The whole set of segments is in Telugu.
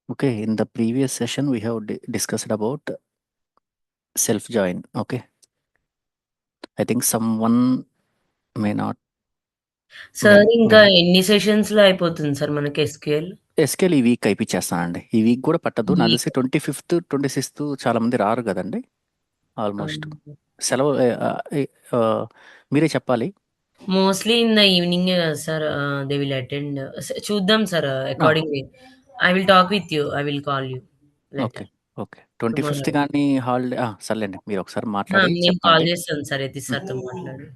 Okay, in the previous session, we have discussed about self-join. Okay, I think someone may not, sir may ఇంకా have. ఎన్ని సెషన్స్ లో అయిపోతుంది సార్ మనకి ఎస్క్యూఎల్ ఎస్కేల్ ఈ వీక్ అయిపించేస్తానండి. ఈ వీక్ కూడా పట్టదు. నాకు తెలిసి వీక్ 25th 26th చాలా మంది రారు కదండి. ఆల్మోస్ట్ సెలవు. ఆ, మీరే చెప్పాలి. మోస్ట్లీ ఇన్ ద ఈవినింగ్ కదా సార్ దే విల్ అటెండ్ చూద్దాం సార్ ఆ, accordingly I will talk with you I will call you okay letter okay 25th tomorrow కానీ హాలిడే సర్లేండి, మీరు ఒకసారి మాట్లాడి నేను కాల్ చెప్పండి. చేస్తాను సార్ యతీష్ సార్తో మాట్లాడి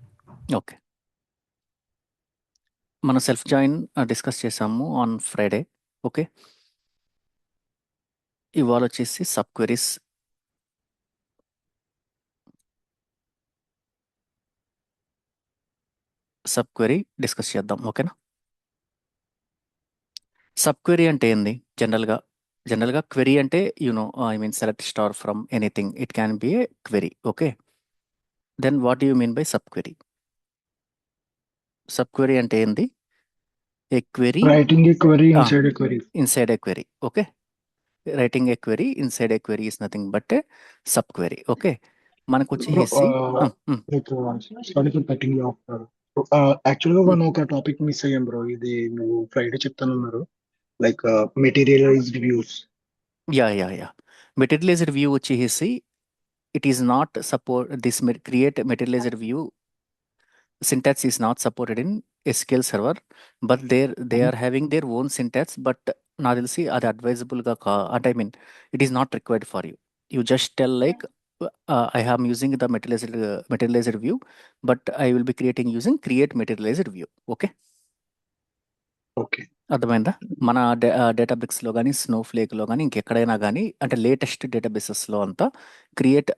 ఓకే, మనం సెల్ఫ్ జాయిన్ డిస్కస్ చేసాము ఆన్ ఫ్రైడే. ఓకే, ఇవాళ వచ్చేసి sub queries sub query discuss చేద్దాం. ఓకేనా. సబ్ క్వెరీ అంటే ఏంది? జనరల్గా క్వెరీ అంటే I mean select star from anything, it can be a query. Okay, then what you mean by sub query? Sub query అంటే ఏంది? A query Writing a query inside a query. Inside a query. Okay, writing a query inside a query is nothing but A sub query. Okay, మనకు Bro, వచ్చేసి like, sorry for cutting you off, bro. Actually, one ఒక టాపిక్ మిస్ అయ్యాం బ్రో. ఇది నువ్వు ఫ్రైడే చెప్తానన్నారు, like materialised views. Yeah yeah yeah materialised view వచ్చేసి it is not support this create materialised view syntax is not supported in SQL Server, but they are having their own syntax. But నాకు తెలిసి అది అడ్వైజబుల్ గా అంటే I mean it is not required for you. You just tell like I harm using the materialised view, but I will be creating using create materialised view. Okay, okay అర్థమైందా? మన డేటాబ్రిక్స్లో కానీ స్నోఫ్లేక్లో కానీ ఇంకెక్కడైనా కానీ అంటే లేటెస్ట్ డేటాబేసెస్లో అంతా క్రియేట్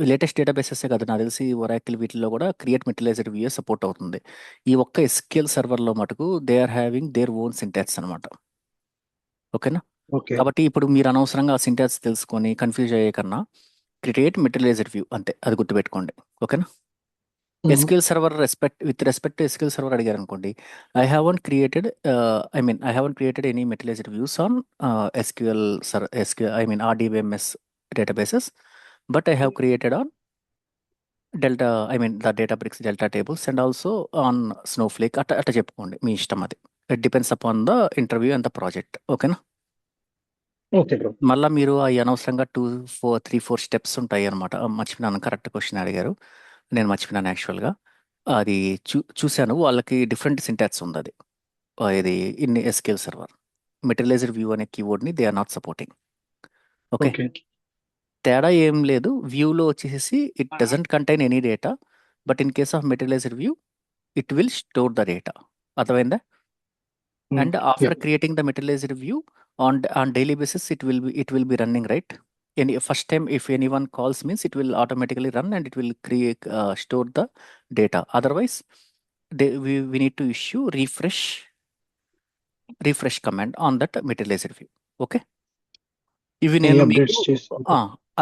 లేటెస్ట్ డేటాబేసెస్ కదా నాకు తెలిసి ఒరాకిల్ వీటిల్లో కూడా క్రియేట్ మెటీరియలైజ్డ్ వ్యూ సపోర్ట్ అవుతుంది. ఈ ఒక్క ఎస్క్యూఎల్ సర్వర్లో మటుకు they are having their own syntax అనమాట. ఓకేనా. ఓకే కాబట్టి ఇప్పుడు మీరు అనవసరంగా ఆ సింటాక్స్ తెలుసుకొని కన్ఫ్యూజ్ అయ్యే కన్నా క్రియేట్ మెటీరియలైజ్డ్ వ్యూ అంతే, అది గుర్తుపెట్టుకోండి. ఓకేనా. SQL server respect to SQL server అడిగారు అనుకోండి, I haven't created any materialised views on SQL I mean RDBMS databases, but I have created on Delta I mean the Databricks Delta tables and also on Snowflake. అట్లా చెప్పుకోండి, మీ ఇష్టం అది. It depends upon the interview and the project. ఓకేనా. Okay bro. మళ్ళీ మీరు అవి అనవసరంగా 2 4 3 4 స్టెప్స్ ఉంటాయి అనమాట. మర్చిపోయినాను, కరెక్ట్ క్వశ్చన్ అడిగారు, నేను మర్చిపోయినాను యాక్చువల్గా. అది చూశాను, వాళ్ళకి డిఫరెంట్ సింటాక్స్ ఉంది. అది ఇది in SQL server materialised view అనే కీవర్డ్ని they are not supporting. Okay, okay తేడా ఏం లేదు. వ్యూలో వచ్చేసి it doesn't contain any data, but in case of materialised view it will store the data. అర్థమైందా? And yeah after creating the materialised view on daily basis it will be running, right? Any first time if anyone calls means it will automatically run and it will create store the data. Otherwise we need to issue refresh command on that materialized view. Okay, ఇవి ఈ నేను మీకు అప్డేట్స్ చేసి.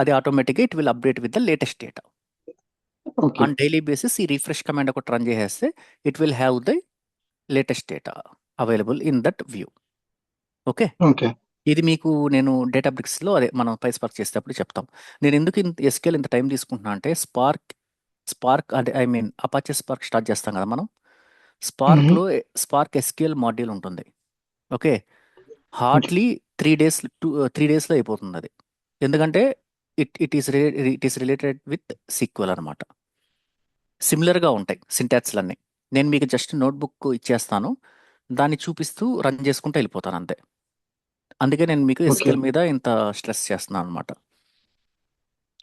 అది ఆటోమేటిక్గా it will update with the latest data. Okay on daily basis ఈ రిఫ్రెష్ కమాండ్ ఒకటి రన్ చేసేస్తే it will have the latest data available in that view. Okay, okay ఇది మీకు నేను డేటాబ్రిక్స్లో అదే మనం పై స్పార్క్ చేసేటప్పుడు చెప్తాం. నేను ఎందుకు ఎస్కేల్ ఇంత టైం తీసుకుంటున్నా అంటే స్పార్క్ అంటే I mean Apache spark start చేస్తాం కదా మనం. స్పార్క్లో స్పార్క్ ఎస్కేల్ మాడ్యూల్ ఉంటుంది. ఓకే, హార్డ్లీ 3 డేస్లో అయిపోతుంది అది. ఎందుకంటే it is related with sequel అనమాట. సిమిలర్గా ఉంటాయి సింటాక్స్లన్నీ. నేను మీకు జస్ట్ నోట్బుక్ ఇచ్చేస్తాను, దాన్ని చూపిస్తూ రన్ చేసుకుంటూ వెళ్ళిపోతాను అంతే. అందుకే నేను మీకు ఓకే ఎస్క్యూఎల్ మీద ఇంత స్ట్రెస్ చేస్తున్నాను అనమాట.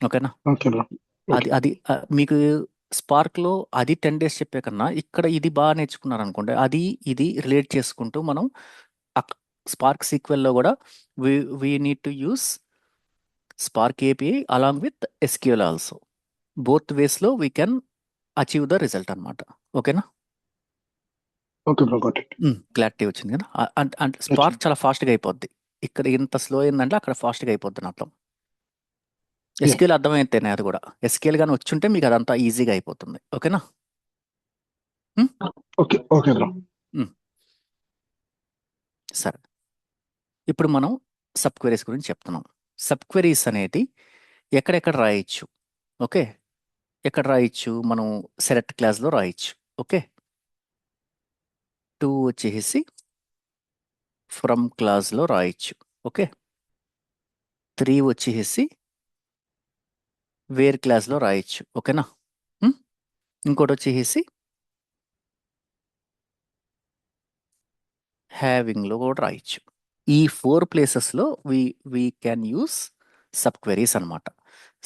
ఓకేనా. Okay bro. అది ఓకే అది మీకు స్పార్క్లో అది 10 days చెప్పే కన్నా ఇక్కడ ఇది బాగా నేర్చుకున్నారు అనుకోండి, అది ఇది రిలేట్ చేసుకుంటూ మనం స్పార్క్ సీక్వెల్లో కూడా we need to use Spark API along with SQL also. Both వేస్లో we can achieve the result అనమాట. ఓకేనా. Okay bro, got it. Clarity వచ్చింది కదా. అంటే స్పార్క్ వచ్చింది. చాలా ఫాస్ట్గా అయిపోద్ది. ఇక్కడ ఇంత స్లో అయిందంటే అక్కడ ఫాస్ట్గా అయిపోద్ది అని అర్థం. యా ఎస్కేల్ అర్థమైతేనే అది కూడా. ఎస్కేల్ కానీ వచ్చుంటే మీకు అదంతా ఈజీగా అయిపోతుంది. ఓకేనా. ఉమ్, ఓకే ఓకే బ్రో. ఉమ్, సరే. ఇప్పుడు మనం సబ్ క్వెరీస్ గురించి చెప్తున్నాం. సబ్ క్వెరీస్ అనేది ఎక్కడెక్కడ రాయొచ్చు? ఓకే, ఎక్కడ రాయొచ్చు? మనం సెలెక్ట్ క్లాస్లో రాయొచ్చు. ఓకే, 2 వచ్చేసి ఫ్రమ్ క్లాస్లో రాయొచ్చు. ఓకే, 3 వచ్చేసి వేర్ క్లాస్లో రాయొచ్చు. ఓకేనా? ఉమ్, ఇంకోటి వచ్చేసి హ్యావింగ్లో కూడా రాయొచ్చు. ఈ 4 ప్లేసెస్లో we can use sub queries అనమాట.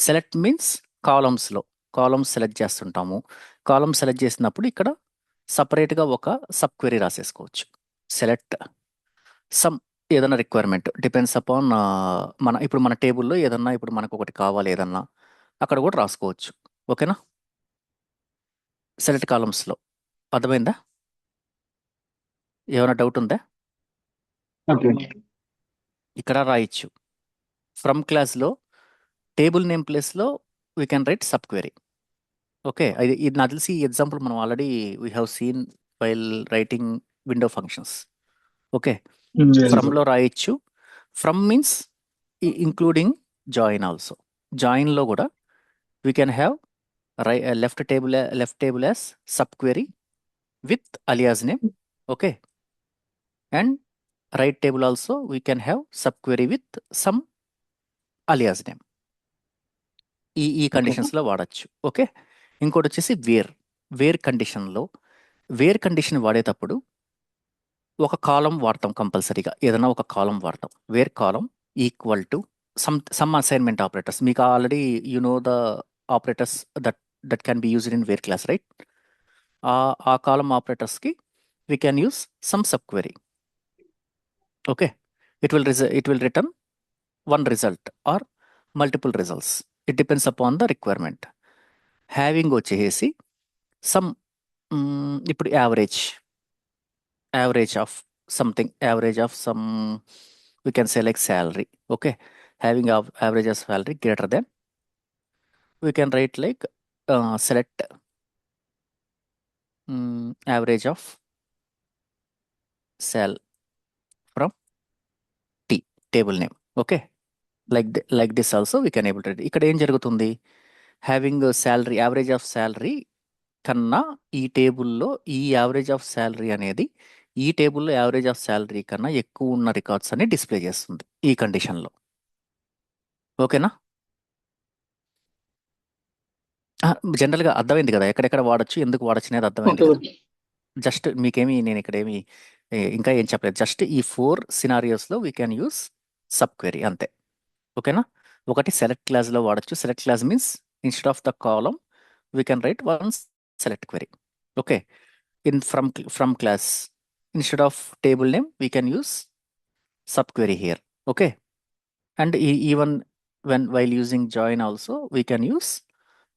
సెలెక్ట్ మీన్స్ కాలమ్స్లో కాలమ్స్ సెలెక్ట్ చేస్తుంటాము. కాలమ్స్ సెలెక్ట్ చేసినప్పుడు ఇక్కడ సపరేట్గా ఒక సబ్ క్వెరీ రాసేసుకోవచ్చు. సెలెక్ట్ సమ్ ఏదైనా రిక్వైర్మెంట్ డిపెండ్స్ అపాన్ ఇప్పుడు మన టేబుల్లో ఏదన్నా ఇప్పుడు మనకు ఒకటి కావాలి ఏదన్నా అక్కడ కూడా రాసుకోవచ్చు. ఓకేనా? సెలెక్ట్ కాలమ్స్లో అర్థమైందా? ఏమైనా డౌట్ ఉందా? ఓకే. ఇక్కడ రాయొచ్చు. ఫ్రమ్ క్లాస్లో టేబుల్ నేమ్ ప్లేస్లో we can write sub query. Okay, ఇది నాకు తెలిసి ఈ ఎగ్జాంపుల్ మనం already we have seen while writing window functions. Okay, Yes, bro. ఫ్రమ్లో రాయొచ్చు. From means including join also. జాయిన్లో కూడా we can have left table as sub query with alias name. Okay, and right table also we can have sub query with some alias name. ఈ Okay. కండిషన్స్లో వాడచ్చు. ఓకే, ఇంకోటి వచ్చేసి వేర్ కండిషన్లో వేర్ కండిషన్ వాడేటప్పుడు ఒక కాలం వాడతాం కంపల్సరీగా. ఏదైనా ఒక కాలం వాడతాం. Where column equal to some assignment operators. మీకు already you know the operators that can be used in where clause, right? ఆ కాలం ఆపరేటర్స్కి we can use some sub query. Okay, it will return one result or multiple results. It depends upon the requirement. Having వచ్చేసి సమ్ ఇప్పుడు average of something, average of sum we can say like salary. Okay, having average as salary greater than, we can write like select average of sal from table name. Okay, like this also we can able to. ఇక్కడ ఏం జరుగుతుంది? Having salary, average of salary కన్నా ఈ టేబుల్లో ఈ యావరేజ్ ఆఫ్ శాలరీ అనేది ఈ టేబుల్లో యావరేజ్ ఆఫ్ శాలరీ కన్నా ఎక్కువ ఉన్న రికార్డ్స్ అని డిస్ప్లే చేస్తుంది ఈ కండిషన్లో. ఓకేనా? జనరల్గా అర్థమైంది కదా ఎక్కడెక్కడ వాడచ్చు, ఎందుకు వాడచ్చు అనేది అర్థమైంది Okay, కదా. జస్ట్ మీకేమి నేను ఇక్కడ ఏమి ఇంకా ఏం చెప్పలేదు. జస్ట్ ఈ 4 సినారియోస్లో we can use sub query అంతే. ఓకేనా? ఒకటి సెలెక్ట్ క్లాస్లో వాడచ్చు. Select clause means instead of the column we can write one select query. Okay, in from clause instead of table name we can use sub query here. Okay, and even while using join also we can use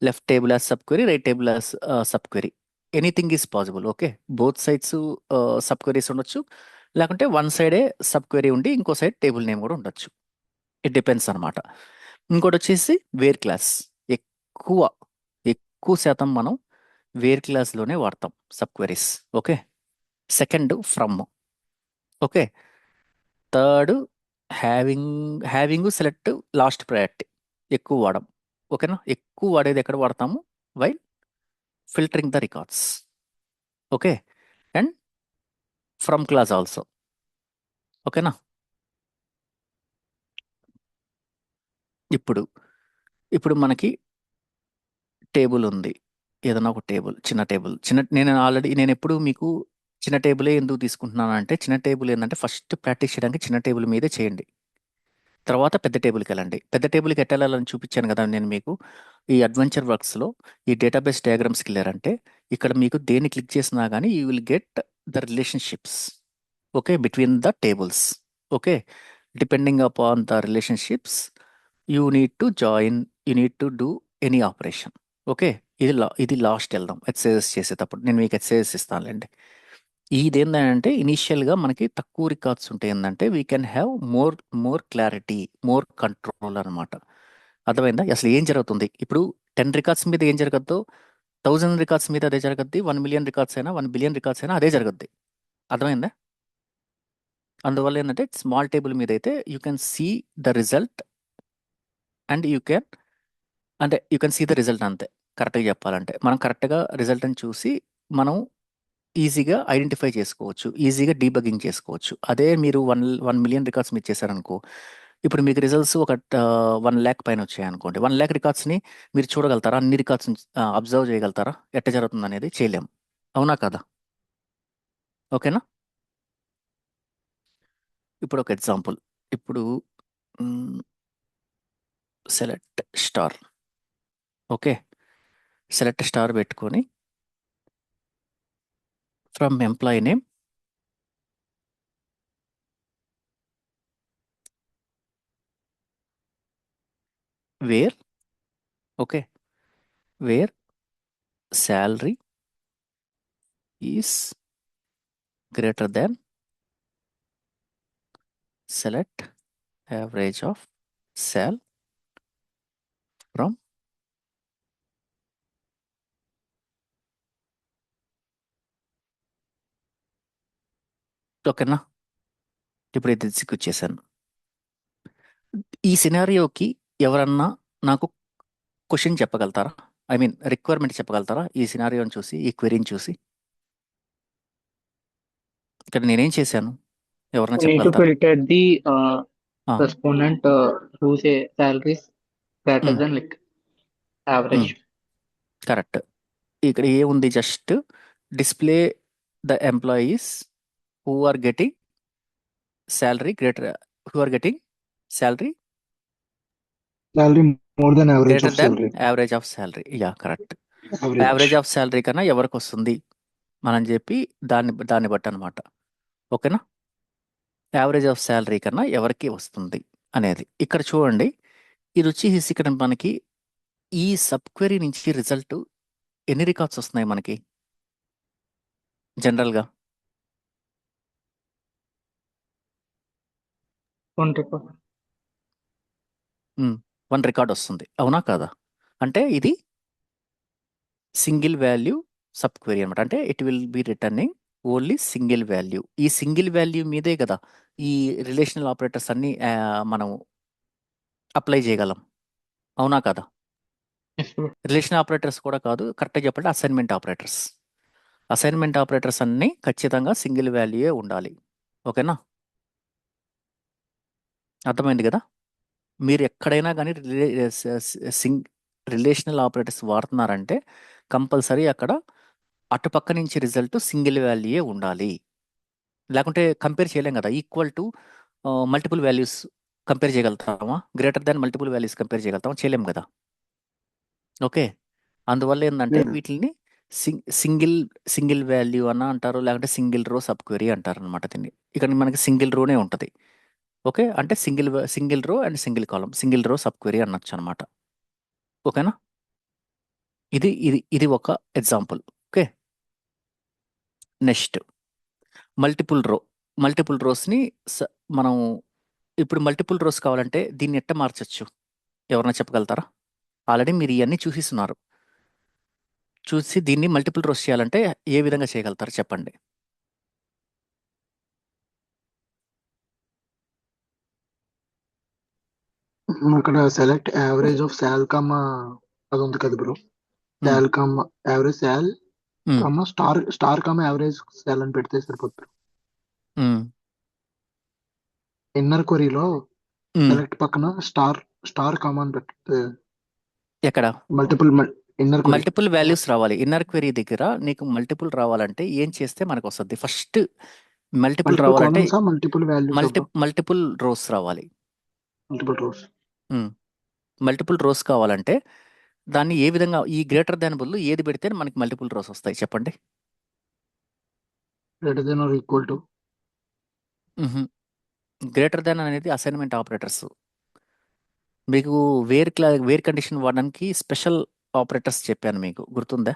left table as subquery, right table as subquery. Anything is possible. Okay, both sides sub queries ఉండొచ్చు, లేకుంటే వన్ సైడే సబ్ క్వెరీ ఉండి ఇంకో సైడ్ టేబుల్ నేమ్ కూడా ఉండొచ్చు. ఇట్ డిపెండ్స్ అనమాట. ఇంకోటి వచ్చేసి వేర్ క్లాస్. ఎక్కువ శాతం మనం వేర్ క్లాస్లోనే వాడతాం sub queries. Okay, second from. Okay, third having select last priority ఎక్కువ వాడడం. ఓకేనా? ఎక్కువ వాడేది ఎక్కడ వాడతాము? While filtering the records. Okay, and from class also. ఓకేనా? ఇప్పుడు మనకి టేబుల్ ఉంది. ఏదైనా ఒక టేబుల్, నేను ఎప్పుడు మీకు చిన్న టేబులే ఎందుకు తీసుకుంటున్నాను అంటే, చిన్న టేబుల్ ఏంటంటే ఫస్ట్ ప్రాక్టీస్ చేయడానికి చిన్న టేబుల్ మీదే చేయండి. తర్వాత పెద్ద టేబుల్కి వెళ్ళండి. పెద్ద టేబుల్కి ఎట్టాలని చూపించాను కదా నేను మీకు ఈ అడ్వెంచర్ వర్క్స్లో. ఈ డేటాబేస్ డయాగ్రామ్స్కి వెళ్ళారంటే ఇక్కడ మీకు దేన్ని క్లిక్ చేసినా కానీ you will get the relationships. Okay, between the tables. Okay, depending upon the relationships you need to join, you need to do any operation. Okay, ఇది లాస్ట్ వెళ్దాం ఎక్సర్సైజ్ చేసేటప్పుడు. నేను మీకు ఎక్సర్సైజ్ ఇస్తానులేండి. ఇది ఏంటంటే ఇనీషియల్గా మనకి తక్కువ రికార్డ్స్ ఉంటాయి. ఏంటంటే we can have more clarity, more control అనమాట. అర్థమైందా? అసలు ఏం జరుగుతుంది ఇప్పుడు 10 రికార్డ్స్ మీద ఏం జరగద్దో 1000 రికార్డ్స్ మీద అదే జరగద్ది. 1 మిలియన్ రికార్డ్స్ అయినా 1 బిలియన్ రికార్డ్స్ అయినా అదే జరగద్ది. అర్థమైందా? అందువల్ల ఏంటంటే స్మాల్ టేబుల్ మీద అయితే you can see the result and you can అంటే you can see the result అంతే. కరెక్ట్గా చెప్పాలంటే మనం కరెక్ట్గా రిజల్ట్ని చూసి మనం ఈజీగా ఐడెంటిఫై చేసుకోవచ్చు, ఈజీగా డీబగ్గింగ్ చేసుకోవచ్చు. అదే మీరు 1 మిలియన్ రికార్డ్స్ మీరు చేశారనుకో, ఇప్పుడు మీకు రిజల్ట్స్ ఒక 1 ల్యాక్ పైన వచ్చాయనుకోండి, 1 ల్యాక్ రికార్డ్స్ని మీరు చూడగలుగుతారా? అన్ని రికార్డ్స్ అబ్జర్వ్ చేయగలుగుతారా? ఎట్ట జరుగుతుంది అనేది చేయలేం. అవునా కదా? ఓకేనా? ఇప్పుడు ఒక ఎగ్జాంపుల్. ఇప్పుడు select star. Okay, select star పెట్టుకొని from employee name where, okay, where salary is greater than select average of sal from ఓకేనా? ఇప్పుడు ఇది ఎగ్జిక్యూట్ చేశాను. ఈ సినారియోకి ఎవరన్నా నాకు క్వశ్చన్ చెప్పగలుగుతారా? ఐ మీన్ రిక్వైర్మెంట్ చెప్పగలుగుతారా ఈ సినారియోని చూసి, ఈ క్వెరీని చూసి? ఇక్కడ నేనేం చేశాను, ఎవరన్నా You need to చెప్పగలుగుతారా? filter the ఆ, respondent whose salary is greater than like average. Correct. ఇక్కడ ఏముంది, just display the employees who are getting salary greater, who are getting salary Salary more than average greater of than salary. Average of salary. Yeah, correct. Average. Average of salary కన్నా ఎవరికి వస్తుంది మనం చెప్పి దాన్ని బట్టి అనమాట. ఓకేనా? యావరేజ్ ఆఫ్ శాలరీ కన్నా ఎవరికి వస్తుంది అనేది. ఇక్కడ చూడండి, ఇది వచ్చేసి ఇక్కడ మనకి ఈ సబ్ క్వెరీ నుంచి రిజల్ట్ ఎన్ని రికార్డ్స్ వస్తున్నాయి మనకి జనరల్గా? 20%. 1 రికార్డ్ వస్తుంది. అవునా కాదా? అంటే ఇది సింగిల్ వాల్యూ సబ్ క్వెరీ అనమాట. అంటే it will be returning only single value. ఈ సింగిల్ వాల్యూ మీదే కదా ఈ రిలేషనల్ ఆపరేటర్స్ అన్ని మనం అప్లై చేయగలం. అవునా కదా? Yes, bro. రిలేషనల్ ఆపరేటర్స్ కూడా కాదు, కరెక్ట్గా చెప్పండి, అసైన్మెంట్ ఆపరేటర్స్. అసైన్మెంట్ ఆపరేటర్స్ అన్నీ ఖచ్చితంగా సింగిల్ వాల్యూయే ఉండాలి. ఓకేనా? అర్థమైంది కదా? మీరు ఎక్కడైనా కానీ రిలేషనల్ ఆపరేటర్స్ వాడుతున్నారంటే కంపల్సరీ అక్కడ అటుపక్క నుంచి రిజల్ట్ సింగిల్ వాల్యూయే ఉండాలి. లేకుంటే కంపేర్ చేయలేం కదా. Equal to multiple values compare చేయగలుగుతామా? Greater than multiple values compare చేయగలుగుతామా? చేయలేం కదా. ఓకే, అందువల్ల ఏంటంటే Hmm. వీటిని సింగిల్ వాల్యూ అన్న అంటారు, లేకుంటే సింగిల్ రో సబ్ క్వెరీ అంటారు అనమాట. దీన్ని ఇక్కడ మనకి సింగిల్ రోనే ఉంటుంది. ఓకే, అంటే సింగిల్ రో అండ్ సింగిల్ కాలం, సింగిల్ రో సబ్ క్వెరీ అనొచ్చు అనమాట. ఓకేనా? ఇది ఒక ఎగ్జాంపుల్. ఓకే, నెక్స్ట్ మల్టిపుల్ రోస్ని మనం ఇప్పుడు మల్టిపుల్ రోస్ కావాలంటే దీన్ని ఎట్ట మార్చచ్చు, ఎవరన్నా చెప్పగలుగుతారా? ఆల్రెడీ మీరు ఇవన్నీ చూసిస్తున్నారు. చూసి దీన్ని మల్టిపుల్ రోస్ చేయాలంటే ఏ విధంగా చేయగలుగుతారు చెప్పండి. అక్కడ సెలెక్ట్ యావరేజ్ ఆఫ్ సాల్ కమ్మ అది ఉంది కదా బ్రో. సాల్ కమ్మ యావరేజ్ సాల్ కమ్మ స్టార్ కమ్మ యావరేజ్ సాల్ అని పెడితే సరిపోతుంది. ఇన్నర్ క్వరీలో సెలెక్ట్ పక్కన స్టార్ కమ్మ అని పెడితే ఎక్కడ multiple inner query multiple values రావాలి. ఇన్నర్ క్వెరీ దగ్గర నీకు మల్టిపుల్ రావాలంటే ఏం చేస్తే మనకు వస్తుంది? ఫస్ట్ మల్టిపుల్ మల్టిపుల్ రావాలంటే కాలమ్సా మల్టిపుల్ వాల్యూస్ మల్టిపుల్ రోస్ రావాలి. Multiple rows. మల్టిపుల్ రోస్ కావాలంటే దాన్ని ఏ విధంగా, ఈ గ్రేటర్ దాన్ బదులు ఏది పెడితే మనకి మల్టిపుల్ రోస్ వస్తాయి చెప్పండి. Greater than or equal to. Greater than అనేది అసైన్మెంట్ ఆపరేటర్స్. మీకు వేర్ కండిషన్ వాడడానికి స్పెషల్ ఆపరేటర్స్ చెప్పాను, మీకు గుర్తుందా?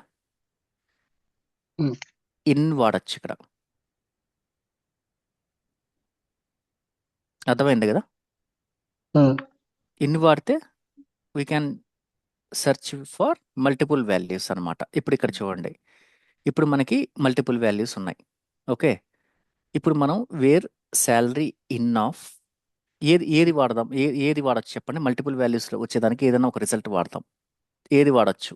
ఇన్ వాడచ్చు ఇక్కడ. అర్థమైంది కదా? ఇన్ వాడితే we can search for multiple values అనమాట. ఇప్పుడు ఇక్కడ చూడండి, ఇప్పుడు మనకి మల్టిపుల్ వాల్యూస్ ఉన్నాయి. ఓకే, ఇప్పుడు మనం వేర్ శాలరీ ఇన్ ఆఫ్ ఏది వాడదాం, ఏది వాడచ్చు చెప్పండి. మల్టిపుల్ వాల్యూస్లో వచ్చేదానికి ఏదైనా ఒక రిజల్ట్ వాడతాం. ఏది వాడచ్చు?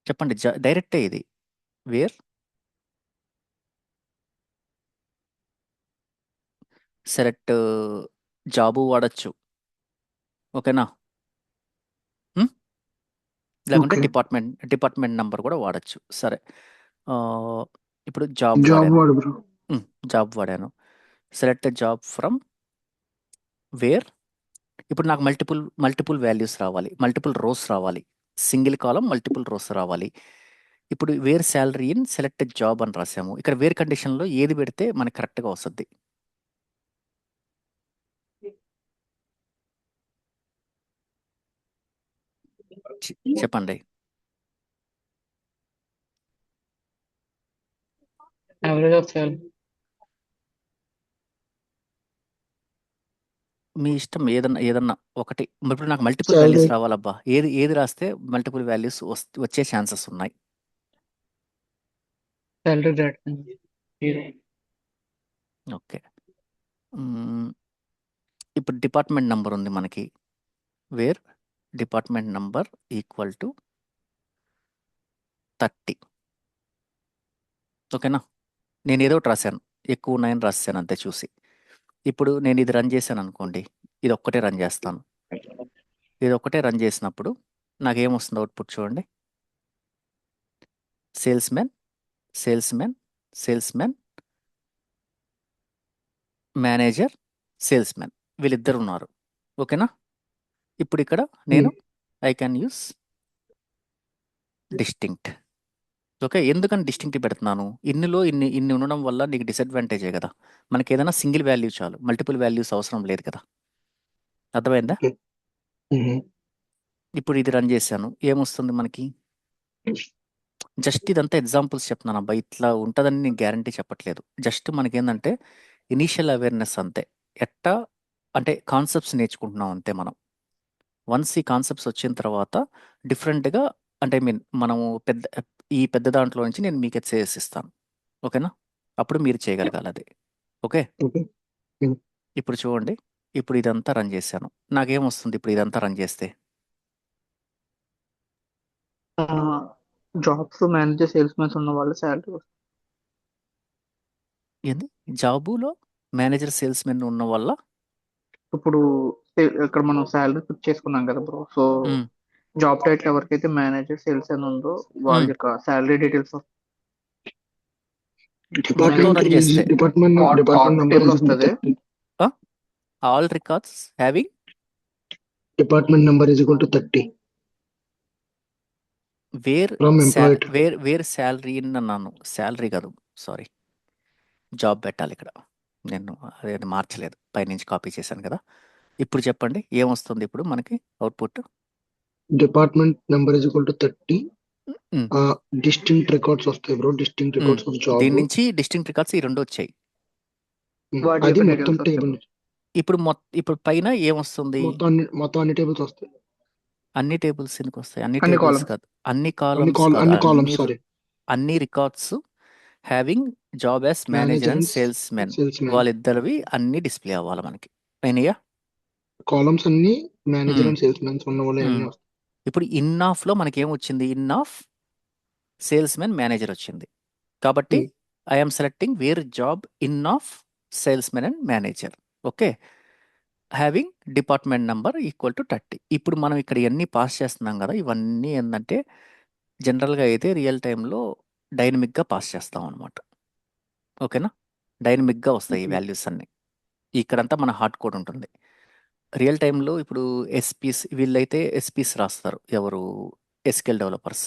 చెప్పండి, డైరెక్టే ఇది. వేర్ సెలెక్ట్ జాబు వాడచ్చు. ఓకేనా? ఉమ్? లేకుంటే ఓకే. డిపార్ట్మెంట్ నంబర్ కూడా వాడచ్చు. సరే, ఆ, ఇప్పుడు జాబ్ జాబ్ వాడాను. వాడు బ్రో. జాబ్ వాడాను. Select job from where. ఇప్పుడు నాకు మల్టిపుల్ వాల్యూస్ రావాలి, మల్టిపుల్ రోస్ రావాలి, సింగిల్ కాలం మల్టిపుల్ రోస్ రావాలి. ఇప్పుడు wear salary in selected job అని రాసాము. ఇక్కడ వేర్ కండిషన్లో ఏది పెడితే మనకి కరెక్ట్గా వస్తుంది? చెప్పండి. Average of sale. మీ ఇష్టం, ఏదన్నా ఒకటి. ఇప్పుడు నాకు మల్టిపుల్ శాలరీ వాల్యూస్ రావాలబ్బా. ఏది రాస్తే మల్టిపుల్ వాల్యూస్ వచ్చే ఛాన్సెస్ ఉన్నాయి? Salary that. 0. ఓకే. ఇప్పుడు డిపార్ట్మెంట్ నంబర్ ఉంది మనకి. Where department number equal to 30. ఓకేనా? నేను ఏదో ఒకటి రాశాను, ఎక్కువ ఉన్నాయని రాశాను అంతే చూసి. ఇప్పుడు నేను ఇది రన్ చేశాను అనుకోండి, ఇది ఒక్కటే రన్ చేస్తాను. ఇది ఒక్కటే రన్ చేసినప్పుడు నాకేమొస్తుంది అవుట్పుట్ చూడండి. Salesmen salesmen salesmen manager salesmen వీళ్ళిద్దరు ఉన్నారు. ఓకేనా? ఇప్పుడు ఇక్కడ నేను I can use distinct. Okay, ఎందుకని డిస్టింక్ట్ పెడుతున్నాను? ఇన్ని ఉండడం వల్ల నీకు డిసడ్వాంటేజే కదా. మనకి ఏదైనా సింగిల్ వాల్యూ చాలు, మల్టిపుల్ వాల్యూస్ అవసరం లేదు కదా. అర్థమైందా? ఓకే. ఇప్పుడు ఇది రన్ చేశాను, ఏమొస్తుంది మనకి? జస్ట్ ఇదంతా ఎగ్జాంపుల్స్ చెప్తున్నాను అబ్బా, ఇట్లా ఉంటుందని నేను గ్యారంటీ చెప్పట్లేదు. జస్ట్ మనకేందంటే ఇనీషియల్ అవేర్నెస్ అంతే. ఎట్టా అంటే కాన్సెప్ట్స్ నేర్చుకుంటున్నాం అంతే మనం. వన్స్ ఈ కాన్సెప్ట్స్ వచ్చిన తర్వాత డిఫరెంట్గా, అంటే ఐ మీన్ మనము ఈ పెద్ద దాంట్లో నుంచి నేను మీకు చేసిస్తాను. ఓకేనా? అప్పుడు మీరు చేయగలగాలి అది. Okay, okay. ఇప్పుడు చూడండి. ఇప్పుడు ఇదంతా రన్ చేశాను, నాకేమొస్తుంది ఇప్పుడు ఇదంతా రన్ చేస్తే? జాబ్స్ మేనేజర్ సేల్స్ మెన్స్ ఉన్న వాళ్ళ శాలరీ. ఏంది? జాబులో మేనేజర్ సేల్స్ మెన్ ఉన్న వల్ల ఇప్పుడు ఇక్కడ మనం శాలరీ పిక్ చేసుకున్నాం కదా బ్రో. సో ఉమ్, జాబ్ టైటిల్ ఎవరికైతే మేనేజర్ సేల్స్ అని ఉందో వాళ్ళ ఉమ్, యొక్క శాలరీ డీటెయిల్స్ మొత్తం రన్ చేస్తే డిపార్ట్మెంట్ నంబర్ టేబుల్ వస్తుంది. All records having department number is equal to 30 where from employee. Wear salary అన్నాను, శాలరీ కాదు, సారీ, జాబ్ పెట్టాలి ఇక్కడ. నేను అదే మార్చలేదు, పైనుంచి కాపీ చేశాను కదా. ఇప్పుడు చెప్పండి ఏమొస్తుంది ఇప్పుడు మనకి output? Department number is equal to 30. Distinct records వస్తాయి bro. Distinct records of job. దీని నుంచి డిస్టింక్ట్ రికార్డ్స్ ఈ రెండు వచ్చాయి. వాటి అది యొక్క మొత్తం details టేబుల్. ఇప్పుడు పైన ఏమొస్తుంది? మొత్తం అన్ని టేబుల్స్ వస్తాయి. అన్ని టేబుల్స్ ఎందుకు వస్తాయి? అన్ని అన్ని టేబుల్స్ columns. కాదు, అన్ని అన్ని కాలమ్స్ కాలమ్స్ సారీ. అన్ని records having job as manager and sales men వాళ్ళిద్దరివి అన్ని డిస్ప్లే అవ్వాలి మనకి. అయినయా? కాలమ్స్ అన్ని మేనేజర్ అండ్ సేల్స్ మెన్స్ ఉన్న వాళ్ళు అన్ని వస్తాయి. ఇప్పుడు ఇన్ ఆఫ్ లో మనకి ఏమొచ్చింది? In of salesmen manager వచ్చింది. కాబట్టి I'm selecting where job in of salesmen and manager. Okay, having department number equal to 30. ఇప్పుడు మనం ఇక్కడ ఇవన్నీ పాస్ చేస్తున్నాం కదా, ఇవన్నీ ఏంటంటే జనరల్గా అయితే రియల్ టైంలో డైనమిక్గా పాస్ చేస్తాం అనమాట. ఓకేనా? డైనమిక్గా వస్తాయి ఈ వాల్యూస్ అన్నీ. ఇక్కడంతా మన హార్డ్ కోడ్ ఉంటుంది. రియల్ టైంలో ఇప్పుడు ఎస్పీస్, వీళ్ళైతే ఎస్పీస్ రాస్తారు, ఎవరు? SQL developers.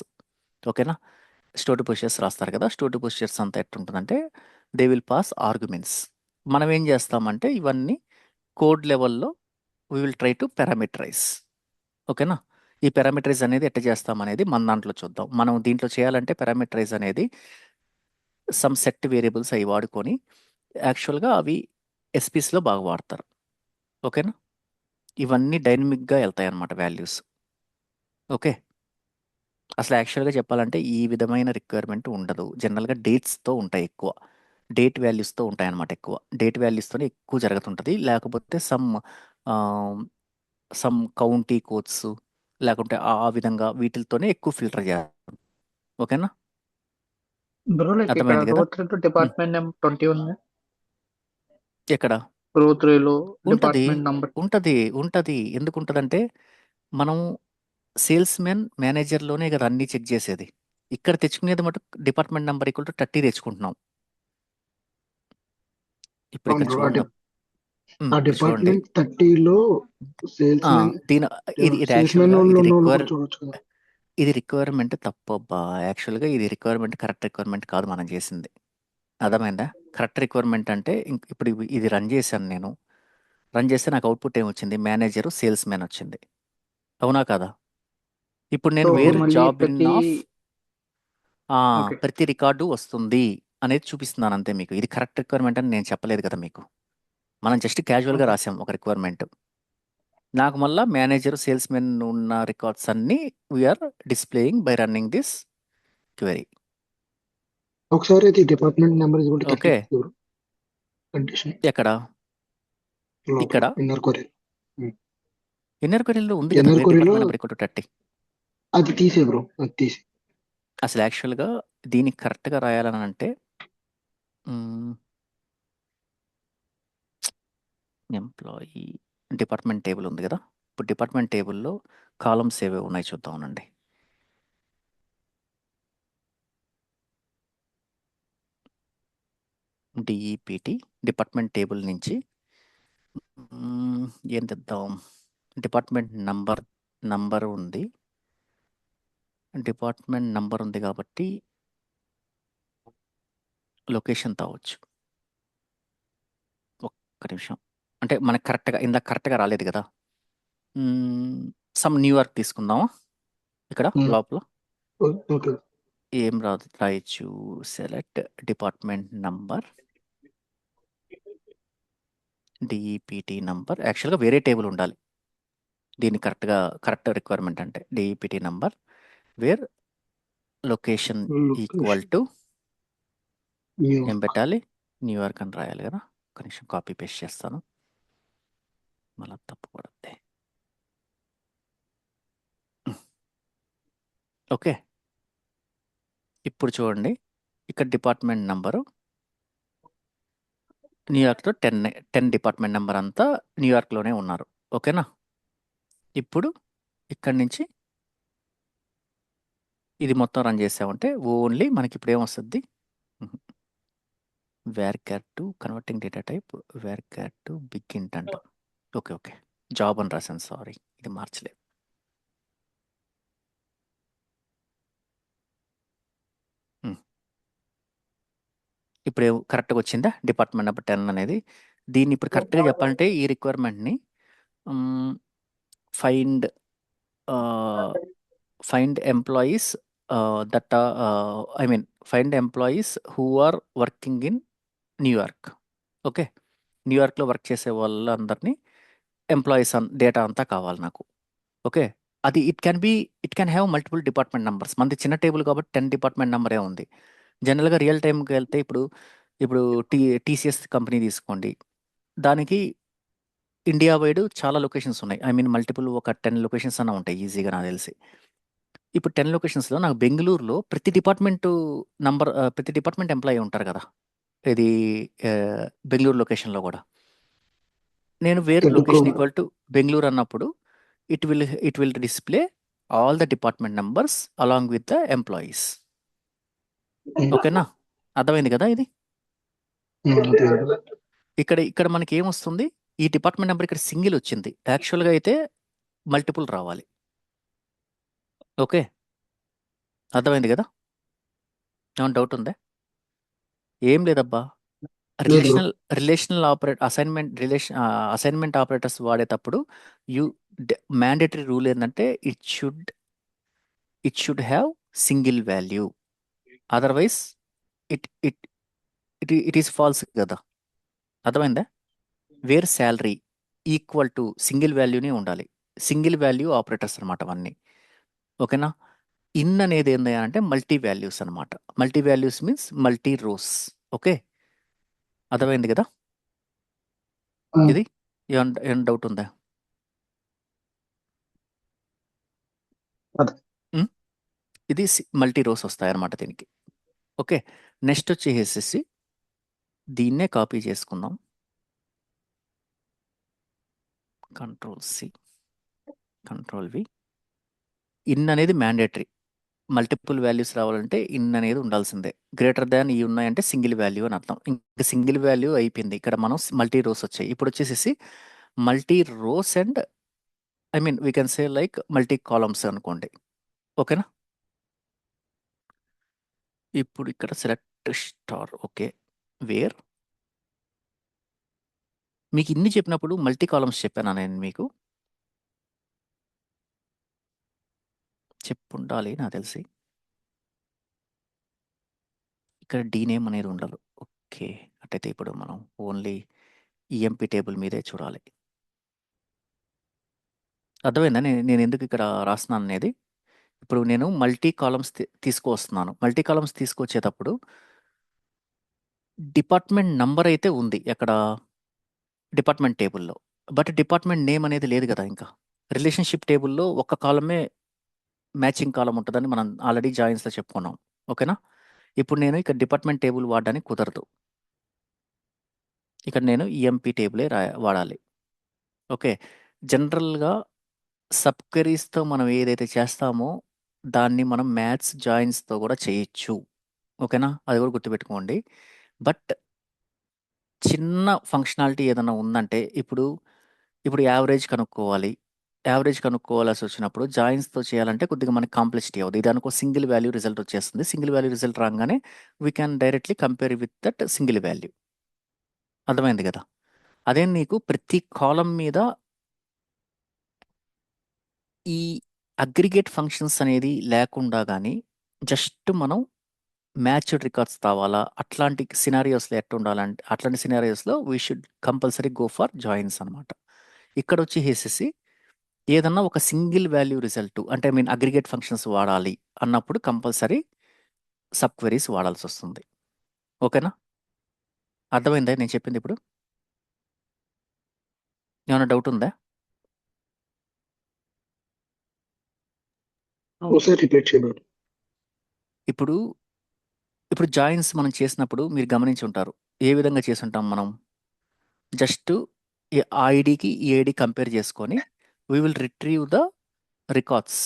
ఓకేనా? స్టోర్ పొజిషన్స్ రాస్తారు కదా. స్టోర్ పొజిషన్స్ అంతా ఎట్టుంటుందంటే దే విల్ పాస్ ఆర్గ్యుమెంట్స్. మనం ఏం చేస్తామంటే ఇవన్నీ కోడ్ లెవెల్లో we will try to parameterise. ఓకేనా? ఈ పారామీటరైజ్ అనేది ఎట్ట చేస్తామనేది మన దాంట్లో చూద్దాం. మనం దీంట్లో చేయాలంటే పారామీటరైజ్ అనేది సమ్ సెట్ వేరియబుల్స్ అవి వాడుకొని యాక్చువల్గా అవి ఎస్పీస్లో బాగా వాడతారు. ఓకేనా? ఇవన్నీ డైనమిక్గా వెళ్తాయి అన్నమాట వాల్యూస్. ఓకే, అసలు యాక్చువల్గా చెప్పాలంటే ఈ విధమైన రిక్వైర్మెంట్ ఉండదు. జనరల్గా డేట్స్తో ఉంటాయి ఎక్కువ, డేట్ వాల్యూస్తో ఉంటాయి అన్నమాట ఎక్కువ. డేట్ వాల్యూస్తోనే ఎక్కువ జరుగుతుంటుంది. లేకపోతే సమ్ కౌంటీ కోడ్స్, లేకుంటే ఆ విధంగా వీటితోనే ఎక్కువ ఫిల్టర్ చేయాలి. ఓకేనా, బ్రో లైక్ ఇక్కడ అర్థమైంది కదా? రో 3 డిపార్ట్మెంట్ నెంబర్ 20 ఉంది. ఎక్కడ రో 3లో ఉంటుంది? డిపార్ట్మెంట్ నంబర్ ఉంటుంది. ఎందుకు ఉంటుందంటే మనం సేల్స్ మెన్ మేనేజర్లోనే కదా అన్నీ చెక్ చేసేది. ఇక్కడ తెచ్చుకునేది మటు డిపార్ట్మెంట్ నెంబర్ ఈక్వల్ టు 30 తెచ్చుకుంటున్నాం. ఇప్పుడు అవును ఇక్కడ బ్రో. చూడండి. ఆ ఇప్పుడు చూడండి. డిపార్ట్మెంట్ 30లో సేల్స్ ఆ, మెన్ దీని ఇది సేల్స్ మెన్ యాక్చువల్గా ఉన్న వాళ్ళు కూడా చూడొచ్చు కదా. ఇది రిక్వైర్మెంట్ తప్పబ్బా. యాక్చువల్గా ఇది రిక్వైర్మెంట్, కరెక్ట్ రిక్వైర్మెంట్ కాదు మనం చేసింది. అర్థమైందా? కరెక్ట్ రిక్వైర్మెంట్ అంటే ఇప్పుడు ఇది రన్ చేశాను నేను. రన్ చేస్తే నాకు అవుట్పుట్ ఏమొచ్చింది? మేనేజరు సేల్స్ మ్యాన్ వచ్చింది. అవునా కాదా? ఇప్పుడు సో నేను వేర్ మళ్ళీ జాబ్ ఇన్ ప్రతి ఆఫ్ ఓకే ప్రతి రికార్డు వస్తుంది అనేది చూపిస్తున్నాను అంతే మీకు. ఇది కరెక్ట్ రిక్వైర్మెంట్ అని నేను చెప్పలేదు కదా మీకు. మనం జస్ట్ క్యాజువల్గా ఓకే రాసాం ఒక రిక్వైర్మెంట్. నాకు మళ్ళా మేనేజర్ సేల్స్ మెన్ ఉన్న రికార్డ్స్ అన్నీ we are displaying by running this query. ఒకసారి అయితే డిపార్ట్మెంట్ నెంబర్ ఇది కూడా 30 ఓకే, బ్రో. కండిషన్ ఎక్కడ? లోపల ఇక్కడ ఇన్నర్ కొరీ. ఇన్నర్ క్వెరీలో ఉంది కదా ఇన్నర్ వేర్ కొరీలో డిపార్ట్మెంట్ నెంబర్ ఈక్వల్ టు 30. అది తీసే బ్రో, అది తీసే. అసలు యాక్చువల్గా దీనికి కరెక్ట్గా రాయాలని అంటే ఎంప్లాయీ డిపార్ట్మెంట్ టేబుల్ ఉంది కదా. ఇప్పుడు డిపార్ట్మెంట్ టేబుల్లో కాలమ్స్ ఏవే ఉన్నాయి చూద్దామనండి. డిఈపిటి డిపార్ట్మెంట్ టేబుల్ నుంచి ఏం తెద్దాం? డిపార్ట్మెంట్ నంబర్ ఉంది. డిపార్ట్మెంట్ నంబర్ ఉంది కాబట్టి లొకేషన్ తావచ్చు. ఒక్క నిమిషం, అంటే మనకు ఇందాక కరెక్ట్గా రాలేదు కదా. సమ్ న్యూయార్క్ తీసుకుందామా? ఇక్కడ లోపల ఓకే. ఏం రాయొచ్చు? Select department number, DEPT number. యాక్చువల్గా వేరే టేబుల్ ఉండాలి దీన్ని కరెక్ట్ రిక్వైర్మెంట్ అంటే. DEPT number where location equal to ఏం పెట్టాలి? న్యూయార్క్ అని రాయాలి కదా. ఒక నిమిషం కాపీ పేస్ట్ చేస్తాను, మళ్ళీ తప్పు పడుద్ది. ఓకే, ఇప్పుడు చూడండి. ఇక్కడ డిపార్ట్మెంట్ నంబరు న్యూయార్క్లో 10 డిపార్ట్మెంట్ నెంబర్ అంతా న్యూయార్క్లోనే ఉన్నారు. ఓకేనా? ఇప్పుడు ఇక్కడి నుంచి ఇది మొత్తం రన్ చేసామంటే ఓన్లీ మనకి ఇప్పుడు ఏమొస్తుంది? Varchar to converting data type, varchar to big int అంట. ఓకే, జాబ్ అని రాశాను, సారీ, ఇది మార్చలేదు. ఇప్పుడు కరెక్ట్గా వచ్చిందా డిపార్ట్మెంట్ నెంబర్ 10 అనేది? దీన్ని ఇప్పుడు కరెక్ట్గా చెప్పాలంటే ఈ రిక్వైర్మెంట్ని find employees that I mean find employees who are working in న్యూయార్క్. ఓకే, న్యూయార్క్లో వర్క్ చేసే వాళ్ళందరినీ ఎంప్లాయీస్ డేటా అంతా కావాలి నాకు. ఓకే, అది it can have multiple department numbers. మనది చిన్న టేబుల్ కాబట్టి 10 డిపార్ట్మెంట్ నెంబరే ఉంది. జనరల్గా రియల్ టైంకి వెళ్తే ఇప్పుడు టీసీఎస్ కంపెనీ తీసుకోండి. దానికి ఇండియా వైడ్ చాలా లొకేషన్స్ ఉన్నాయి. ఐ మీన్ మల్టిపుల్ ఒక 10 లొకేషన్స్ అన్న ఉంటాయి ఈజీగా నాకు తెలిసి. ఇప్పుడు 10 లొకేషన్స్లో నాకు బెంగళూరులో ప్రతి డిపార్ట్మెంట్ ఎంప్లాయీ ఉంటారు కదా. ఇది బెంగళూరు లొకేషన్లో కూడా నేను where location equal to Bengaluru అన్నప్పుడు it will display all the department numbers along with the employees. ఓకేనా, అర్థమైంది కదా ఇది? ఇక్కడ మనకి ఏమొస్తుంది? ఈ డిపార్ట్మెంట్ నెంబర్ ఇక్కడ సింగిల్ వచ్చింది. యాక్చువల్గా అయితే మల్టిపుల్ రావాలి. ఓకే, అర్థమైంది కదా? ఏమైనా డౌట్ ఉందా? ఏం లేదబ్బా. రిలేషనల్ అసైన్మెంట్ ఆపరేటర్స్ వాడేటప్పుడు మ్యాండేటరీ రూల్ ఏంటంటే it should have single value, otherwise it it is false కదా. అర్థమైందా? Where salary equal to single వాల్యూనే ఉండాలి. సింగిల్ వాల్యూ ఆపరేటర్స్ అనమాట అవన్నీ. ఓకేనా? ఇన్ అనేది ఏంది అంటే మల్టీ వాల్యూస్ అనమాట. Multi values means multi rows. Okay, అర్థమైంది కదా ఆ, ఇది? ఏమన్నా డౌట్ ఉందా? అదే. ఉమ్? ఇది మల్టీ రోస్ వస్తాయి అనమాట దీనికి. ఓకే, నెక్స్ట్ వచ్చేసేసి దీన్నే కాపీ చేసుకుందాం. కంట్రోల్-C, కంట్రోల్-V. ఇన్ అనేది మ్యాండేటరీ. మల్టిపుల్ వాల్యూస్ రావాలంటే ఇన్ అనేది ఉండాల్సిందే. గ్రేటర్ దాన్ ఈ ఉన్నాయంటే సింగిల్ వాల్యూ అని అర్థం. ఇంకా సింగిల్ వాల్యూ అయిపోయింది. ఇక్కడ మనం మల్టీ రోస్ వచ్చాయి. ఇప్పుడు వచ్చేసేసి multi rows and I mean we can say like multi columns అనుకోండి. ఓకేనా? ఇప్పుడు ఇక్కడ సెలెక్ట్ స్టార్. ఓకే, వేర్ మీకు ఇన్ని చెప్పినప్పుడు మల్టీ కాలమ్స్ చెప్పానా నేను మీకు? చెప్పుండాలి నాకు తెలిసి. ఇక్కడ డీనేమ్ అనేది ఉండదు. ఓకే, అట్టయితే ఇప్పుడు మనం ఓన్లీ ఈఎంపీ టేబుల్ మీదే చూడాలి. అర్థమైందా నేను ఎందుకు ఇక్కడ రాస్తున్నాను అనేది? ఇప్పుడు నేను మల్టీ కాలమ్స్ తీసుకువస్తున్నాను. మల్టీ కాలమ్స్ తీసుకొచ్చేటప్పుడు డిపార్ట్మెంట్ నంబర్ అయితే ఉంది ఎక్కడ? డిపార్ట్మెంట్ టేబుల్లో. బట్ డిపార్ట్మెంట్ నేమ్ అనేది లేదు కదా ఇంకా. రిలేషన్షిప్ టేబుల్లో ఒక్క కాలమే మ్యాచింగ్ కాలం ఉంటుందని మనం ఆల్రెడీ జాయిన్స్లో చెప్పుకున్నాం. ఓకేనా? ఇప్పుడు నేను ఇక్కడ డిపార్ట్మెంట్ టేబుల్ వాడడానికి కుదరదు. ఇక్కడ నేను ఈఎంపీ టేబులే వాడాలి. ఓకే, జనరల్గా సబ్ క్వెరీస్తో మనం ఏదైతే చేస్తామో దాన్ని మనం మ్యాథ్స్ జాయిన్స్తో కూడా చేయొచ్చు. ఓకేనా? అది కూడా గుర్తుపెట్టుకోండి. బట్ చిన్న ఫంక్షనాలిటీ ఏదైనా ఉందంటే ఇప్పుడు యావరేజ్ కనుక్కోవాలి. యావరేజ్ కనుక్కోవాల్సి వచ్చినప్పుడు జాయిన్స్తో చేయాలంటే కొద్దిగా మనకి కాంప్లెక్సిటీ అవుతుంది. దానికి ఒక సింగిల్ వాల్యూ రిజల్ట్ వచ్చేస్తుంది. సింగిల్ వాల్యూ రిజల్ట్ రాగానే we can directly compare with that single value. అర్థమైంది కదా? అదే నీకు ప్రతి కాలం మీద ఈ అగ్రిగేట్ ఫంక్షన్స్ అనేది లేకుండా కానీ జస్ట్ మనం మ్యాచ్డ్ రికార్డ్స్ కావాలా అట్లాంటి సినారియోస్లో ఎట్లా ఉండాలంటే అట్లాంటి సినారియోస్లో we should compulsory go for joins అనమాట. ఇక్కడ వచ్చేసేసి ఏదన్నా ఒక సింగిల్ వాల్యూ రిజల్ట్ అంటే ఐ మీన్ అగ్రిగేట్ ఫంక్షన్స్ వాడాలి అన్నప్పుడు కంపల్సరీ సబ్ క్వెరీస్ వాడాల్సి వస్తుంది. ఓకేనా? అర్థమైందా నేను చెప్పింది ఇప్పుడు? ఏమైనా డౌట్ ఉందా? ఒకసారి రిపీట్ చేయబడు. ఇప్పుడు ఇప్పుడు జాయిన్స్ మనం చేసినప్పుడు మీరు గమనించి ఉంటారు. ఏ విధంగా చేసి ఉంటాం మనం? జస్ట్ ఆ ఐడికి ఈ ఐడి కంపేర్ చేసుకొని we will retrieve the records.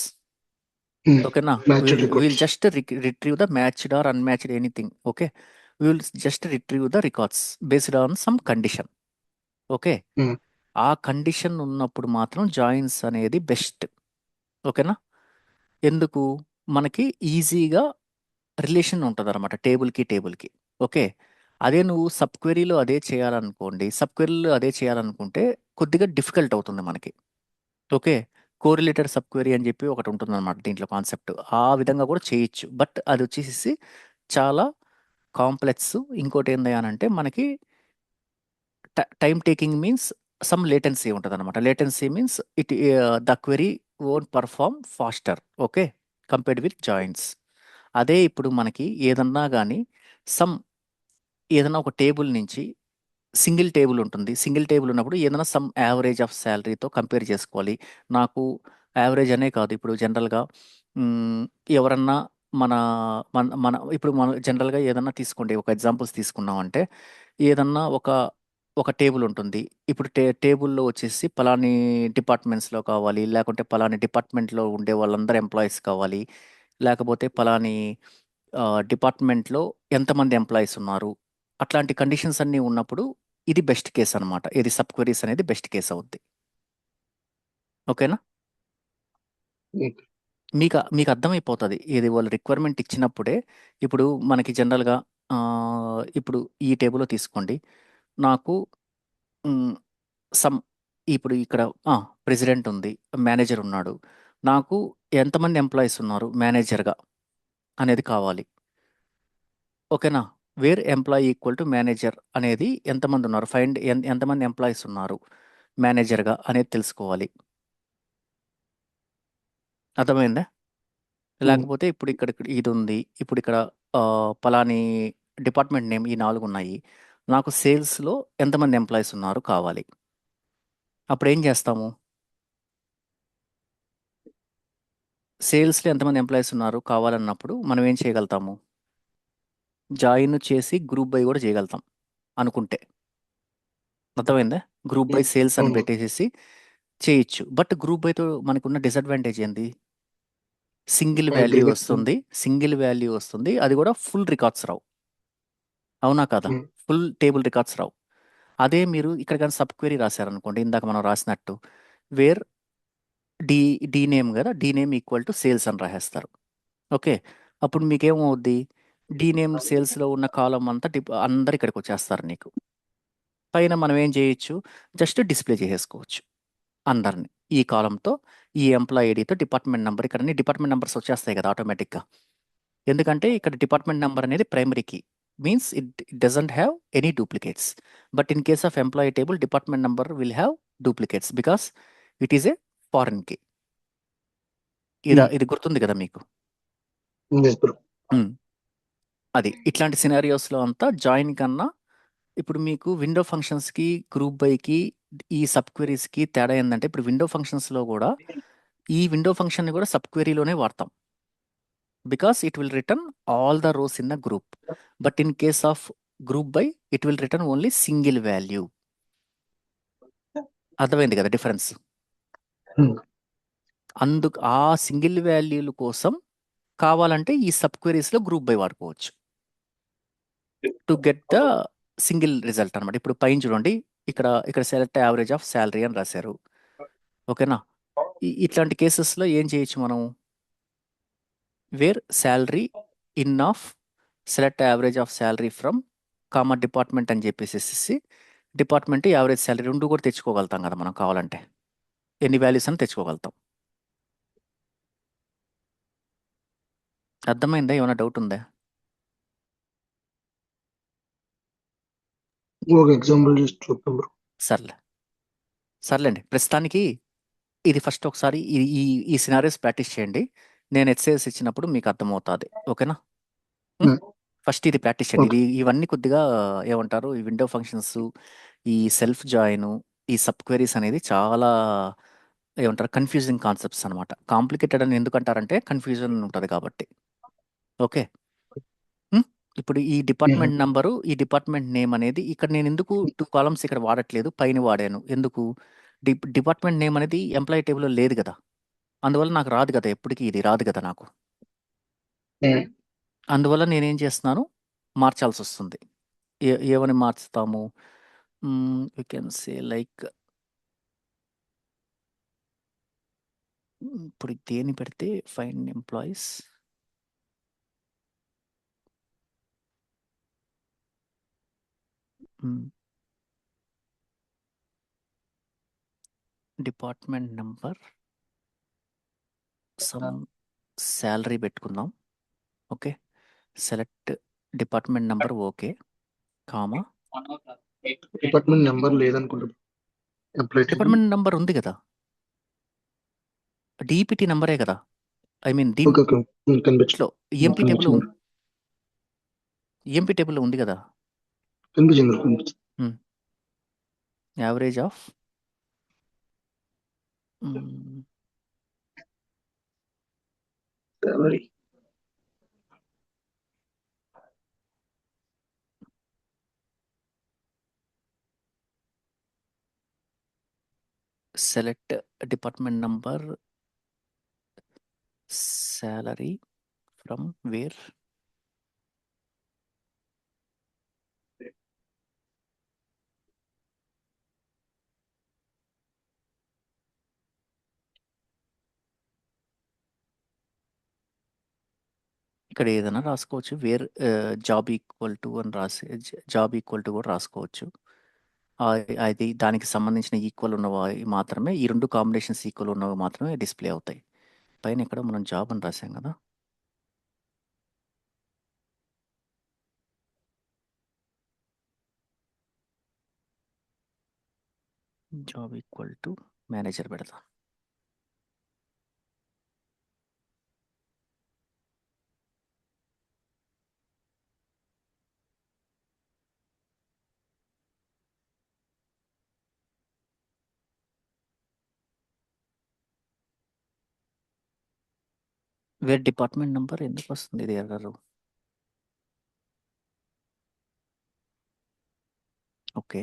ఓకేనా? Matched will records. Just retrieve the matched or unmatched anything. Okay, will just retrieve the records based on some condition. Okay, ఆ కండిషన్ ఉన్నప్పుడు మాత్రం జాయిన్స్ అనేది బెస్ట్. ఓకేనా? ఎందుకు? మనకి ఈజీగా రిలేషన్ ఉంటుంది అనమాట టేబుల్కి. ఓకే, అదే నువ్వు సబ్ క్వెరీలో అదే చేయాలనుకోండి, సబ్ క్వెరీలో అదే చేయాలనుకుంటే కొద్దిగా డిఫికల్ట్ అవుతుంది మనకి. ఓకే, కోరిలేటెడ్ సబ్ క్వెరీ అని చెప్పి ఒకటి ఉంటుంది అనమాట దీంట్లో కాన్సెప్ట్. ఆ విధంగా కూడా చేయొచ్చు. బట్ అది వచ్చేసి చాలా కాంప్లెక్స్. ఇంకోటి ఏంది అని అంటే మనకి time taking means some latency ఉంటుంది అనమాట. Latency means the query own perform faster. Okay, compared with joins. అదే ఇప్పుడు మనకి ఏదన్నా కానీ ఏదన్నా ఒక టేబుల్ నుంచి సింగిల్ టేబుల్ ఉంటుంది. సింగిల్ టేబుల్ ఉన్నప్పుడు ఏదైనా సమ్ యావరేజ్ ఆఫ్ శాలరీతో కంపేర్ చేసుకోవాలి. నాకు యావరేజ్ అనే కాదు, ఇప్పుడు జనరల్గా ఎవరన్నా మన మన మన ఇప్పుడు మనం జనరల్గా ఏదన్నా తీసుకోండి, ఒక ఎగ్జాంపుల్స్ తీసుకున్నామంటే ఏదన్నా ఒక టేబుల్ ఉంటుంది. ఇప్పుడు టేబుల్లో వచ్చేసి పలాని డిపార్ట్మెంట్స్లో కావాలి, లేకుంటే పలాని డిపార్ట్మెంట్లో ఉండే వాళ్ళందరూ ఎంప్లాయీస్ కావాలి, లేకపోతే పలాని డిపార్ట్మెంట్లో ఎంతమంది ఎంప్లాయీస్ ఉన్నారు, అట్లాంటి కండిషన్స్ అన్నీ ఉన్నప్పుడు ఇది బెస్ట్ కేస్ అనమాట. ఇది సబ్ క్వెరీస్ అనేది బెస్ట్ కేస్ అవుద్ది. ఓకేనా? మీకు అర్థమైపోతుంది. ఇది వాళ్ళు రిక్వైర్మెంట్ ఇచ్చినప్పుడే. ఇప్పుడు మనకి జనరల్గా ఇప్పుడు ఈ టేబుల్లో తీసుకోండి. నాకు సమ్ ఇప్పుడు ఇక్కడ ప్రెసిడెంట్ ఉంది, మేనేజర్ ఉన్నాడు. నాకు ఎంతమంది ఎంప్లాయీస్ ఉన్నారు మేనేజర్గా అనేది కావాలి. ఓకేనా? Wear employee equal to manager అనేది ఎంతమంది ఉన్నారు, ఫైండ్ ఎంతమంది ఎంప్లాయీస్ ఉన్నారు. మేనేజర్గా అనేది తెలుసుకోవాలి. అర్థమైందా? లేకపోతే ఇప్పుడు ఇక్కడ ఇది ఉంది, ఇప్పుడు ఇక్కడ పలాని డిపార్ట్మెంట్ నేమ్ ఈ 4 ఉన్నాయి, నాకు సేల్స్లో ఎంతమంది ఎంప్లాయీస్ ఉన్నారు కావాలి. అప్పుడు ఏం చేస్తాము? సేల్స్లో ఎంతమంది ఎంప్లాయీస్ ఉన్నారు కావాలన్నప్పుడు మనం ఏం చేయగలుగుతాము? జాయిన్ చేసి గ్రూప్ బై కూడా చేయగలుగుతాం అనుకుంటే. అర్థమైందా? గ్రూప్ బై సేల్స్ అని అవును. పెట్టేసేసి చేయొచ్చు. బట్ గ్రూప్ బైతో మనకున్న డిసడ్వాంటేజ్ ఏంది? సింగిల్ వాల్యూ అగ్రిగేట్ వస్తుంది, సింగిల్ వాల్యూ వస్తుంది, అది కూడా ఫుల్ రికార్డ్స్ రావు. అవునా కదా? ఫుల్ టేబుల్ రికార్డ్స్ రావు. అదే మీరు ఇక్కడ కానీ సబ్ క్వెరీ రాశారనుకోండి, ఇందాక మనం రాసినట్టు, వేర్ డి డి నేమ్ కదా, D name equal to sales అని రాసేస్తారు. ఓకే, అప్పుడు మీకేమవుద్ది? డి నేమ్ సేల్స్లో ఉన్న కాలం అంతా అందరు ఇక్కడికి వచ్చేస్తారు నీకు. పైన మనం ఏం చేయొచ్చు? జస్ట్ డిస్ప్లే చేసేసుకోవచ్చు అందరిని. ఈ కాలంతో, ఈ ఎంప్లాయీ ఐడితో డిపార్ట్మెంట్ నెంబర్, ఇక్కడ డిపార్ట్మెంట్ నెంబర్స్ వచ్చేస్తాయి కదా ఆటోమేటిక్గా. ఎందుకంటే ఇక్కడ డిపార్ట్మెంట్ నెంబర్ అనేది primary key, means it doesn't have any duplicates. But in case of employee table, department number will have duplicates because it is a foreign key. ఇది గుర్తుంది కదా మీకు? Yes, bro. అది ఇట్లాంటి సినారియోస్లో అంతా జాయిన్ కన్నా, ఇప్పుడు మీకు విండో ఫంక్షన్స్కి, గ్రూప్ బైకి, ఈ సబ్ క్వెరీస్కి తేడా ఏంటంటే, ఇప్పుడు విండో ఫంక్షన్స్లో కూడా ఈ విండో ఫంక్షన్ని కూడా సబ్ క్వెరీలోనే వాడతాం, because it will written all the rows in the group. But in case of group by it will return only single value. అర్థమైంది కదా డిఫరెన్స్? అందుకు ఆ సింగిల్ వాల్యూల కోసం కావాలంటే ఈ సబ్ క్వెరీస్లో గ్రూప్ బై వాడుకోవచ్చు to get the single result అనమాట. ఇప్పుడు పైన చూడండి, ఇక్కడ సెలెక్ట్ యావరేజ్ ఆఫ్ శాలరీ అని రాశారు. ఓకేనా? ఇట్లాంటి కేసెస్లో ఏం చేయొచ్చు మనం? Wear salary in of select average of salary from comma department అని చెప్పేసి డిపార్ట్మెంట్ యావరేజ్ శాలరీ రెండు కూడా తెచ్చుకోగలుగుతాం కదా మనం కావాలంటే. ఎన్ని వాల్యూస్ అని తెచ్చుకోగలుగుతాం. అర్థమైందా? ఏమైనా డౌట్ ఉందా? ఒక ఎగ్జాంపుల్ చేసి చూద్దాం బ్రో. సర్లేండి, ప్రస్తుతానికి ఇది ఫస్ట్ ఒకసారి ఈ సినారియోస్ ప్రాక్టీస్ చేయండి. నేను ఎక్సైజ్ ఇచ్చినప్పుడు మీకు అర్థమవుతుంది. ఓకేనా? ఫస్ట్ ఇది ప్రాక్టీస్ చేయండి. Okay. ఇవన్నీ కొద్దిగా ఏమంటారు, ఈ విండో ఫంక్షన్స్, ఈ సెల్ఫ్ జాయిన్, ఈ సబ్ క్వెరీస్ అనేది చాలా ఏమంటారు, కన్ఫ్యూజింగ్ కాన్సెప్ట్స్ అనమాట. కాంప్లికేటెడ్ అని ఎందుకంటారంటే కన్ఫ్యూజన్ ఉంటుంది కాబట్టి. ఓకే, ఇప్పుడు ఈ డిపార్ట్మెంట్ నంబరు, ఈ డిపార్ట్మెంట్ నేమ్ అనేది ఇక్కడ నేను ఎందుకు 2 కాలమ్స్ ఇక్కడ వాడట్లేదు, పైన వాడాను ఎందుకు? డిపార్ట్మెంట్ నేమ్ అనేది ఎంప్లాయీ టేబుల్లో లేదు కదా, అందువల్ల నాకు రాదు కదా, ఎప్పటికీ ఇది రాదు కదా నాకు. అందువల్ల నేనేం చేస్తున్నాను, మార్చాల్సి వస్తుంది. ఏమని మార్చుతాము? యూ కెన్ సే లైక్, ఇప్పుడు దేని పెడితే find employees, department number, some salary పెట్టుకుందాం. Okay, select department number, okay, comma department number లేదనుకుంటా. Employee table. డిపార్ట్మెంట్ నెంబర్ ఉంది కదా, డిపిటి నెంబరే కదా, ఐ మీన్ ఓకే ఓకే కనిపించు దీంట్లో ఈఎంపీ టేబుల్, కనిపించింది ఈఎంపీ టేబుల్లో ఉంది కదా, కనిపించింది bro, కనిపించింది. Average of Salary. Select department number, salary from where, ఇక్కడ ఏదైనా రాసుకోవచ్చు, వేర్ జాబ్ ఈక్వల్ టు అని రాసి, జాబ్ ఈక్వల్ టు కూడా రాసుకోవచ్చు. అది దానికి సంబంధించిన ఈక్వల్ ఉన్నవి మాత్రమే, ఈ రెండు కాంబినేషన్స్ ఈక్వల్ ఉన్నవి మాత్రమే డిస్ప్లే అవుతాయి. పైన ఇక్కడ మనం జాబ్ అని రాసాం కదా, జాబ్ ఈక్వల్ టు మేనేజర్ పెడతా. వేరే డిపార్ట్మెంట్ నెంబర్ ఎందుకు వస్తుంది ఇది error? Okay.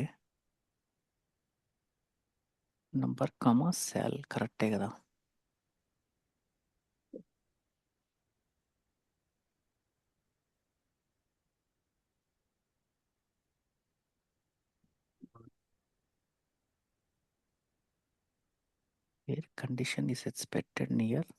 Number comma cell కరెక్టే కదా? Where condition is expected near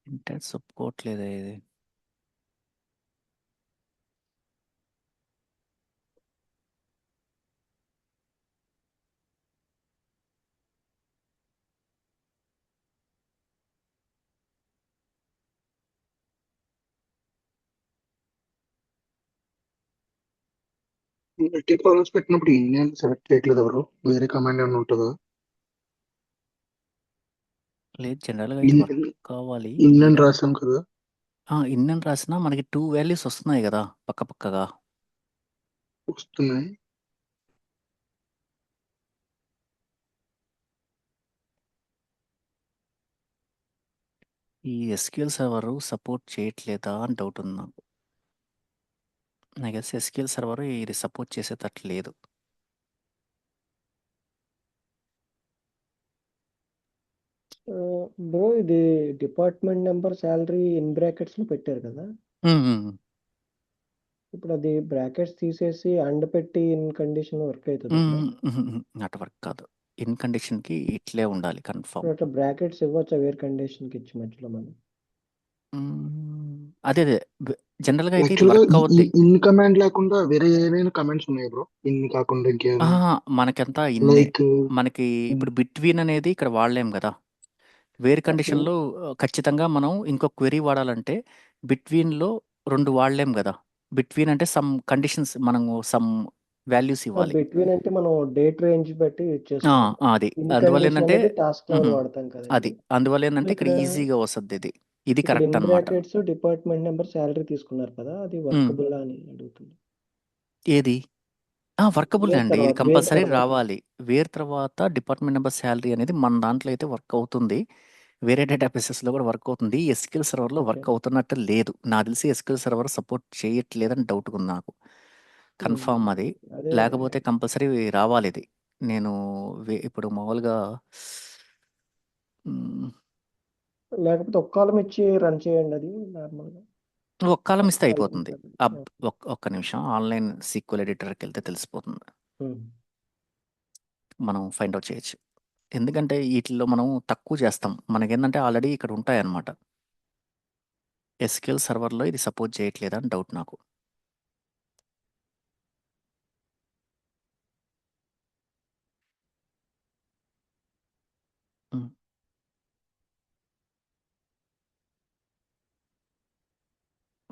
inter ఒప్పుకోవట్లేదా ఇది? మల్టీ ప్రాబ్లమ్స్ పెట్టినప్పుడు ఇండియన్ సెలెక్ట్ చేయట్లేదు ఎవరు, వేరే కమాండ్ ఏమైనా ఉంటుందా? లేదు, జనరల్గా ఇది వర్క్ కావాలి ఇండియన్ ఈడ. రాసాం కదా. ఇన్నని రాసినా మనకి 2 వాల్యూస్ వస్తున్నాయి కదా పక్క పక్కగా. వస్తున్నాయి. ఈ ఎస్క్యూఎల్ సర్వర్ సపోర్ట్ చేయట్లేదా అని డౌట్ ఉంది నాకు. నాకు తెలిసి ఎస్క్యూఎల్ సర్వర్ ఇది సపోర్ట్ చేసేటట్లు లేదు. బ్రో ఇది department number salary in brackets లో పెట్టారు కదా, ఇప్పుడు అది బ్రాకెట్స్ తీసేసి అండ్ పెట్టి ఇన్ కండిషన్ వర్క్ అవుతుంది బ్రో. అటు వర్క్ కాదు, ఇన్ కండిషన్కి ఇట్లే ఉండాలి కన్ఫర్మ్. ఇప్పుడు అట్లా బ్రాకెట్స్ ఇవ్వచ్చా వేరే కండిషన్ కి ఇచ్చి మధ్యలో మనం? అదే అదే జనరల్గా అయితే ఇది యాక్చువల్ గా వర్క్ అవుద్ది. ఇన్ కమాండ్ లేకుండా వేరే ఏమైనా కమాండ్స్ ఉన్నాయి బ్రో, ఇన్ కాకుండా ఇంకేమైనా? మనకంతా ఇన్నే. లైక్ మనకి ఇప్పుడు బిట్వీన్ అనేది ఇక్కడ వాడలేం కదా. వేరే కండిషన్లో ఖచ్చితంగా మనం ఇంకో క్వెరీ వాడాలంటే బిట్వీన్లో 2 వాడలేం కదా. బిట్వీన్ అంటే సమ్ కండిషన్స్ మనము సమ్ వాల్యూస్ ఇవ్వాలి. బిట్వీన్ అంటే మనం డేట్ రేంజ్ బట్టి యూజ్ చేసుకుంటాం. అది ఇన్ అందువల్ల కండిషన్ ఏంటంటే అనేది టాస్క్ లెవెల్ వాడతాం కదండి. అది అందువల్ల ఏంటంటే ఇక్కడ ఇక్కడ ఈజీగా వస్తుంది ఇది. ఇది ఇక్కడ కరెక్ట్ ఇన్ అనమాట. బ్రాకెట్స్ డిపార్ట్మెంట్ నెంబర్ శాలరీ తీసుకున్నారు కదా, అది వర్కబుల్ అని అడుగుతుంది. ఏది వర్కబుల్ అండి, ఇది వేర్ కంపల్సరీ తర్వాత రావాలి. వేర్ తర్వాత డిపార్ట్మెంట్ నెంబర్ శాలరీ అనేది మన దాంట్లో అయితే వర్క్ అవుతుంది, వేరే డేటాబేసెస్లో కూడా వర్క్ అవుతుంది. ఎస్క్యూఎల్ సర్వర్లో వర్క్ అవుతున్నట్టు లేదు. నాకు తెలిసి ఎస్క్యూఎల్ సర్వర్ సపోర్ట్ చేయట్లేదని డౌట్ ఉంది నాకు, కన్ఫామ్ అది. అదే లేకపోతే కంపల్సరీ రావాలి ఇది. నేను ఇప్పుడు మామూలుగా లేకపోతే ఒక్క కాలం ఇచ్చి రన్ చేయండి అది నార్మల్గా. ఒక కాలం ఇస్తే అయిపోతుంది. ఒక్క నిమిషం, ఆన్లైన్ సీక్వెల్ ఎడిటర్కి వెళ్తే తెలిసిపోతుంది, మనం ఫైండ్ అవుట్ చేయొచ్చు. ఎందుకంటే వీటిల్లో మనం తక్కువ చేస్తాం, మనకేంటంటే ఆల్రెడీ ఇక్కడ ఉంటాయన్నమాట. ఎస్క్యూఎల్ సర్వర్లో ఇది సపోర్ట్ చేయట్లేదా అని డౌట్ నాకు.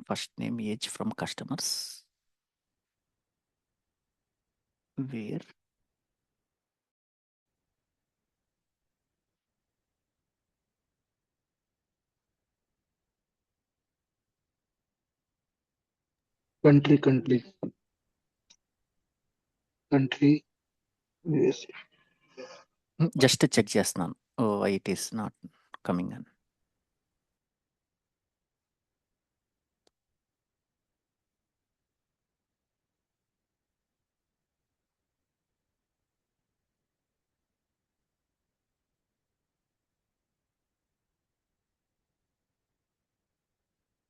First name age from customers, where country USA. Just check చేస్తున్నాను. Why it is not coming అని.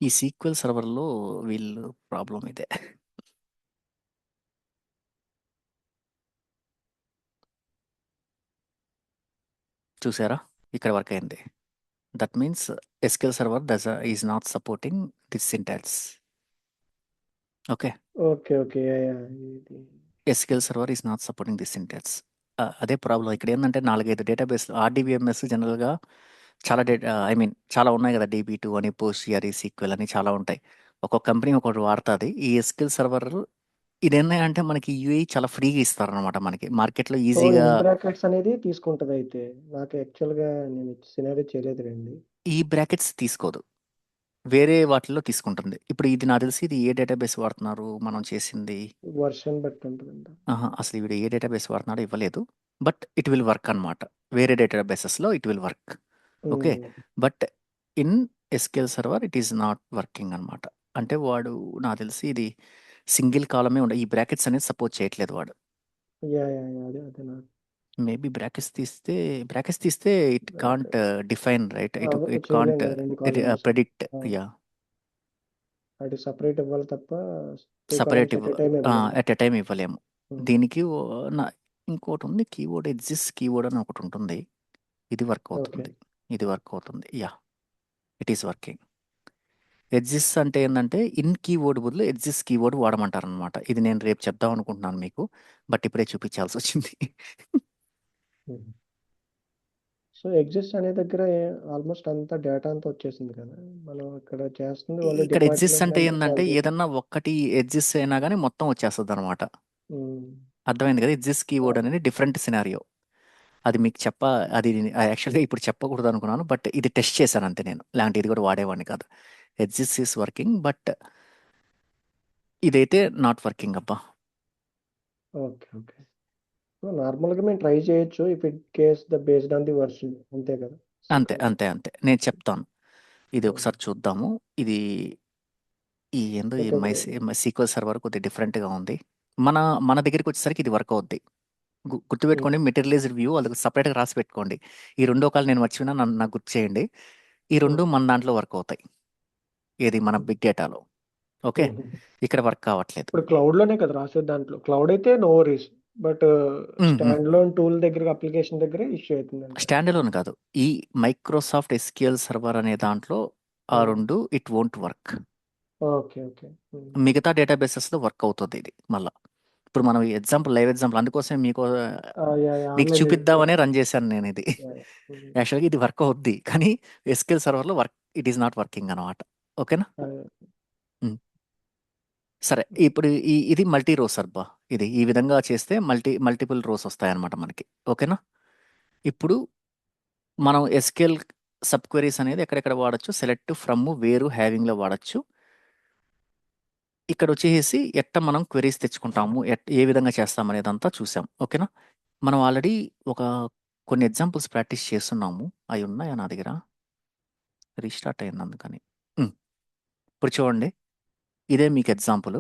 ఈ సీక్వెల్ సర్వర్లో వీళ్ళు ప్రాబ్లం ఇదే. చూసారా, ఇక్కడ వర్క్ అయింది. That means SQL server is not supporting this syntax. Okay, okay. Okay. Yeah! Yeah! ఇది SQL server is not supporting this syntax. అదే ప్రాబ్లం. ఇక్కడ ఏంటంటే 4-5 డేటాబేస్ ఆర్డీబీఎంఎస్ జనరల్గా చాలా చాలా ఉన్నాయి కదా. DB2 అని, పోస్ట్‌గ్రీ, సీక్వెల్ అని చాలా ఉంటాయి. ఒక్కొక్క కంపెనీ ఒక్కొక్కటి వాడుతుంది. ఈ ఎస్క్యూఎల్ సర్వర్ ఇదేంటంటే మనకి యూఐ చాలా ఫ్రీగా ఇస్తారనమాట. మనకి మార్కెట్లో ఈజీగా ఇన్ బ్రాకెట్స్ అనేది తీసుకుంటదయితే. నాకు యాక్చువల్‌గా నేను సినారియో చేయలేదులెండి. ఈ బ్రాకెట్స్ తీసుకోదు. వేరే వాటిల్లో తీసుకుంటుంది. ఇప్పుడు ఇది నాకు తెలిసి ఇది ఏ డేటాబేస్ వాడుతున్నారు మనం చేసింది? వర్షన్ బట్టి ఉంటదంట. అసలు వీడు ఏ డేటాబేస్ వాడుతున్నాడో ఇవ్వలేదు. బట్ ఇట్ విల్ వర్క్ అనమాట. వేరే డేటాబేసెస్లో ఇట్ విల్ వర్క్. ఓకే, హ్మ్. But in SQL server it is not working అనమాట. అంటే వాడు నాకు తెలిసి ఇది సింగిల్ కాలమే ఉండే, ఈ బ్రాకెట్స్ అనేది సపోర్ట్ చేయట్లేదు వాడు. యాహ్! యాహ్! యాహ్! అదే నాకు మేబీ బ్రాకెట్స్ తీస్తే it can't define right, it చేయలేం కాంట్ కదా 2 కాలమ్స్. ప్రెడిక్ట్. ఆ! యా, అది సెపరేట్ ఇవ్వాలి తప్ప 2 separate columns at a time ఇవ్వలేము. ఎట్ ఎ టైం ఇవ్వలేము. హ్మ్. దీనికి ఇంకోటి ఉంది, కీవర్డ్ ఎగ్జిస్ట్ కీవర్డ్ అని ఒకటి ఉంటుంది. ఇది వర్క్ ఓకే. అవుతుంది. ఇది వర్క్ అవుతుంది. Yeah, it is working. Exist అంటే ఏంటంటే ఇన్ కీవర్డ్ బదులు ఎగ్జిస్ట్ కీవర్డ్ వాడమంటారు అనమాట. ఇది నేను రేపు చెప్దాం అనుకుంటున్నాను మీకు, బట్ ఇప్పుడే చూపించాల్సి వచ్చింది. హుహు. సో, ఎగ్జిస్ట్ అనే దగ్గర ఆల్మోస్ట్ అంతా డేటా అంతా వచ్చేసింది కదా! మనం ఇక్కడ చేస్తుంది ఓన్లీ ఇక్కడ ఎగ్జిస్ట్ డిపార్ట్మెంట్ అంటే నెంబర్ ఏంటంటే కాల్ చేయడం. ఏదన్నా ఒక్కటి ఎగ్జిస్ట్ అయినా కానీ మొత్తం వచ్చేస్తుంది అనమాట. హ్మ్. అర్థమైంది కదా. ఎగ్జిస్ట్ కీవర్డ్ అనేది డిఫరెంట్ సినారియో. అది మీకు అది యాక్చువల్గా ఇప్పుడు చెప్పకూడదు అనుకున్నాను, బట్ ఇది టెస్ట్ చేశాను అంతే నేను. లాంటి ఇది కూడా వాడేవాడిని కాదు. ఎగ్జిస్ట్ ఈస్ వర్కింగ్, బట్ ఇదైతే నాట్ వర్కింగ్ అబ్బా. ఓకే. ఓకే. సో, నార్మల్‌గా మేము ట్రై చేయొచ్చు. If in case based on the version అంతే కదా! అంతే సీక్వెల్. అంతే అంతే నేను చెప్తాను. ఇది హ్మ్. ఒకసారి చూద్దాము. ఇది ఏందో ఈ ఓకే. సీక్వెల్ సర్వర్ కొద్దిగా డిఫరెంట్గా ఉంది. మన మన దగ్గరికి వచ్చేసరికి ఇది వర్క్ అవుద్ది. హ్మ్. గుర్తుపెట్టుకోండి, మెటీరియలైజ్డ్ వ్యూ వాళ్ళకి సపరేట్గా రాసి పెట్టుకోండి. ఈ 2 ఒకవేళ నేను మర్చిపోయినా నాకు గుర్తు చేయండి. ఈ 2 హ్మ్. మన దాంట్లో వర్క్ అవుతాయి. ఏది మన బిగ్ డేటాలో. ఓకే, హుహు. ఇక్కడ వర్క్ కావట్లేదు. ఇప్పుడు క్లౌడ్‌లోనే కదా రాసేది దాంట్లో. క్లౌడ్ అయితే no worries. But stand alone tool దగ్గర అప్లికేషన్ దగ్గర ఇష్యూ అవుతుందంట. స్టాండ్ అలోన్ కాదు, ఈ మైక్రోసాఫ్ట్ ఎస్క్యూఎల్ సర్వర్ అనే దాంట్లో ఆ హ్మ్. 2 it won't work. Okay. Okay. హ్మ్. మిగతా డేటాబేసెస్లో వర్క్ అవుతుంది ఇది మళ్ళా. ఇప్పుడు మనం లైవ్ ఎగ్జాంపుల్ అందుకోసం మీకు యాహ్! యాహ్! మీకు ఆన్‌లైన్ చూపిద్దామనే రన్ చేశాను నేను ఇది. యాహ్! యాహ్! హ్మ్. యాక్చువల్గా ఇది వర్క్ అవుద్ది, కానీ ఎస్క్యూఎల్ సర్వర్లో ఇట్ ఈస్ నాట్ వర్కింగ్ అనమాట. ఓకేనా. అదే. ఉమ్. సరే, ఇప్పుడు ఇది మల్టీ రోస్ అబ్బా. ఇది ఈ విధంగా చేస్తే మల్టిపుల్ రోస్ వస్తాయన్నమాట మనకి. ఓకేనా. ఇప్పుడు మనం ఎస్క్యూఎల్ సబ్ క్వెరీస్ అనేది ఎక్కడెక్కడ వాడచ్చు, సెలెక్ట్ ఫ్రమ్, వేరు, హ్యావింగ్లో వాడచ్చు. ఇక్కడ వచ్చేసి మనం క్వెరీస్ తెచ్చుకుంటాము, ఏ విధంగా చేస్తాం అనేదంతా చూసాం. ఓకేనా. మనం ఆల్రెడీ కొన్ని ఎగ్జాంపుల్స్ ప్రాక్టీస్ చేస్తున్నాము. అవి ఉన్నాయా నా దగ్గర? రీస్టార్ట్ అయింది అందుకని. ఉమ్. ఇప్పుడు చూడండి, ఇదే మీకు ఎగ్జాంపుల్.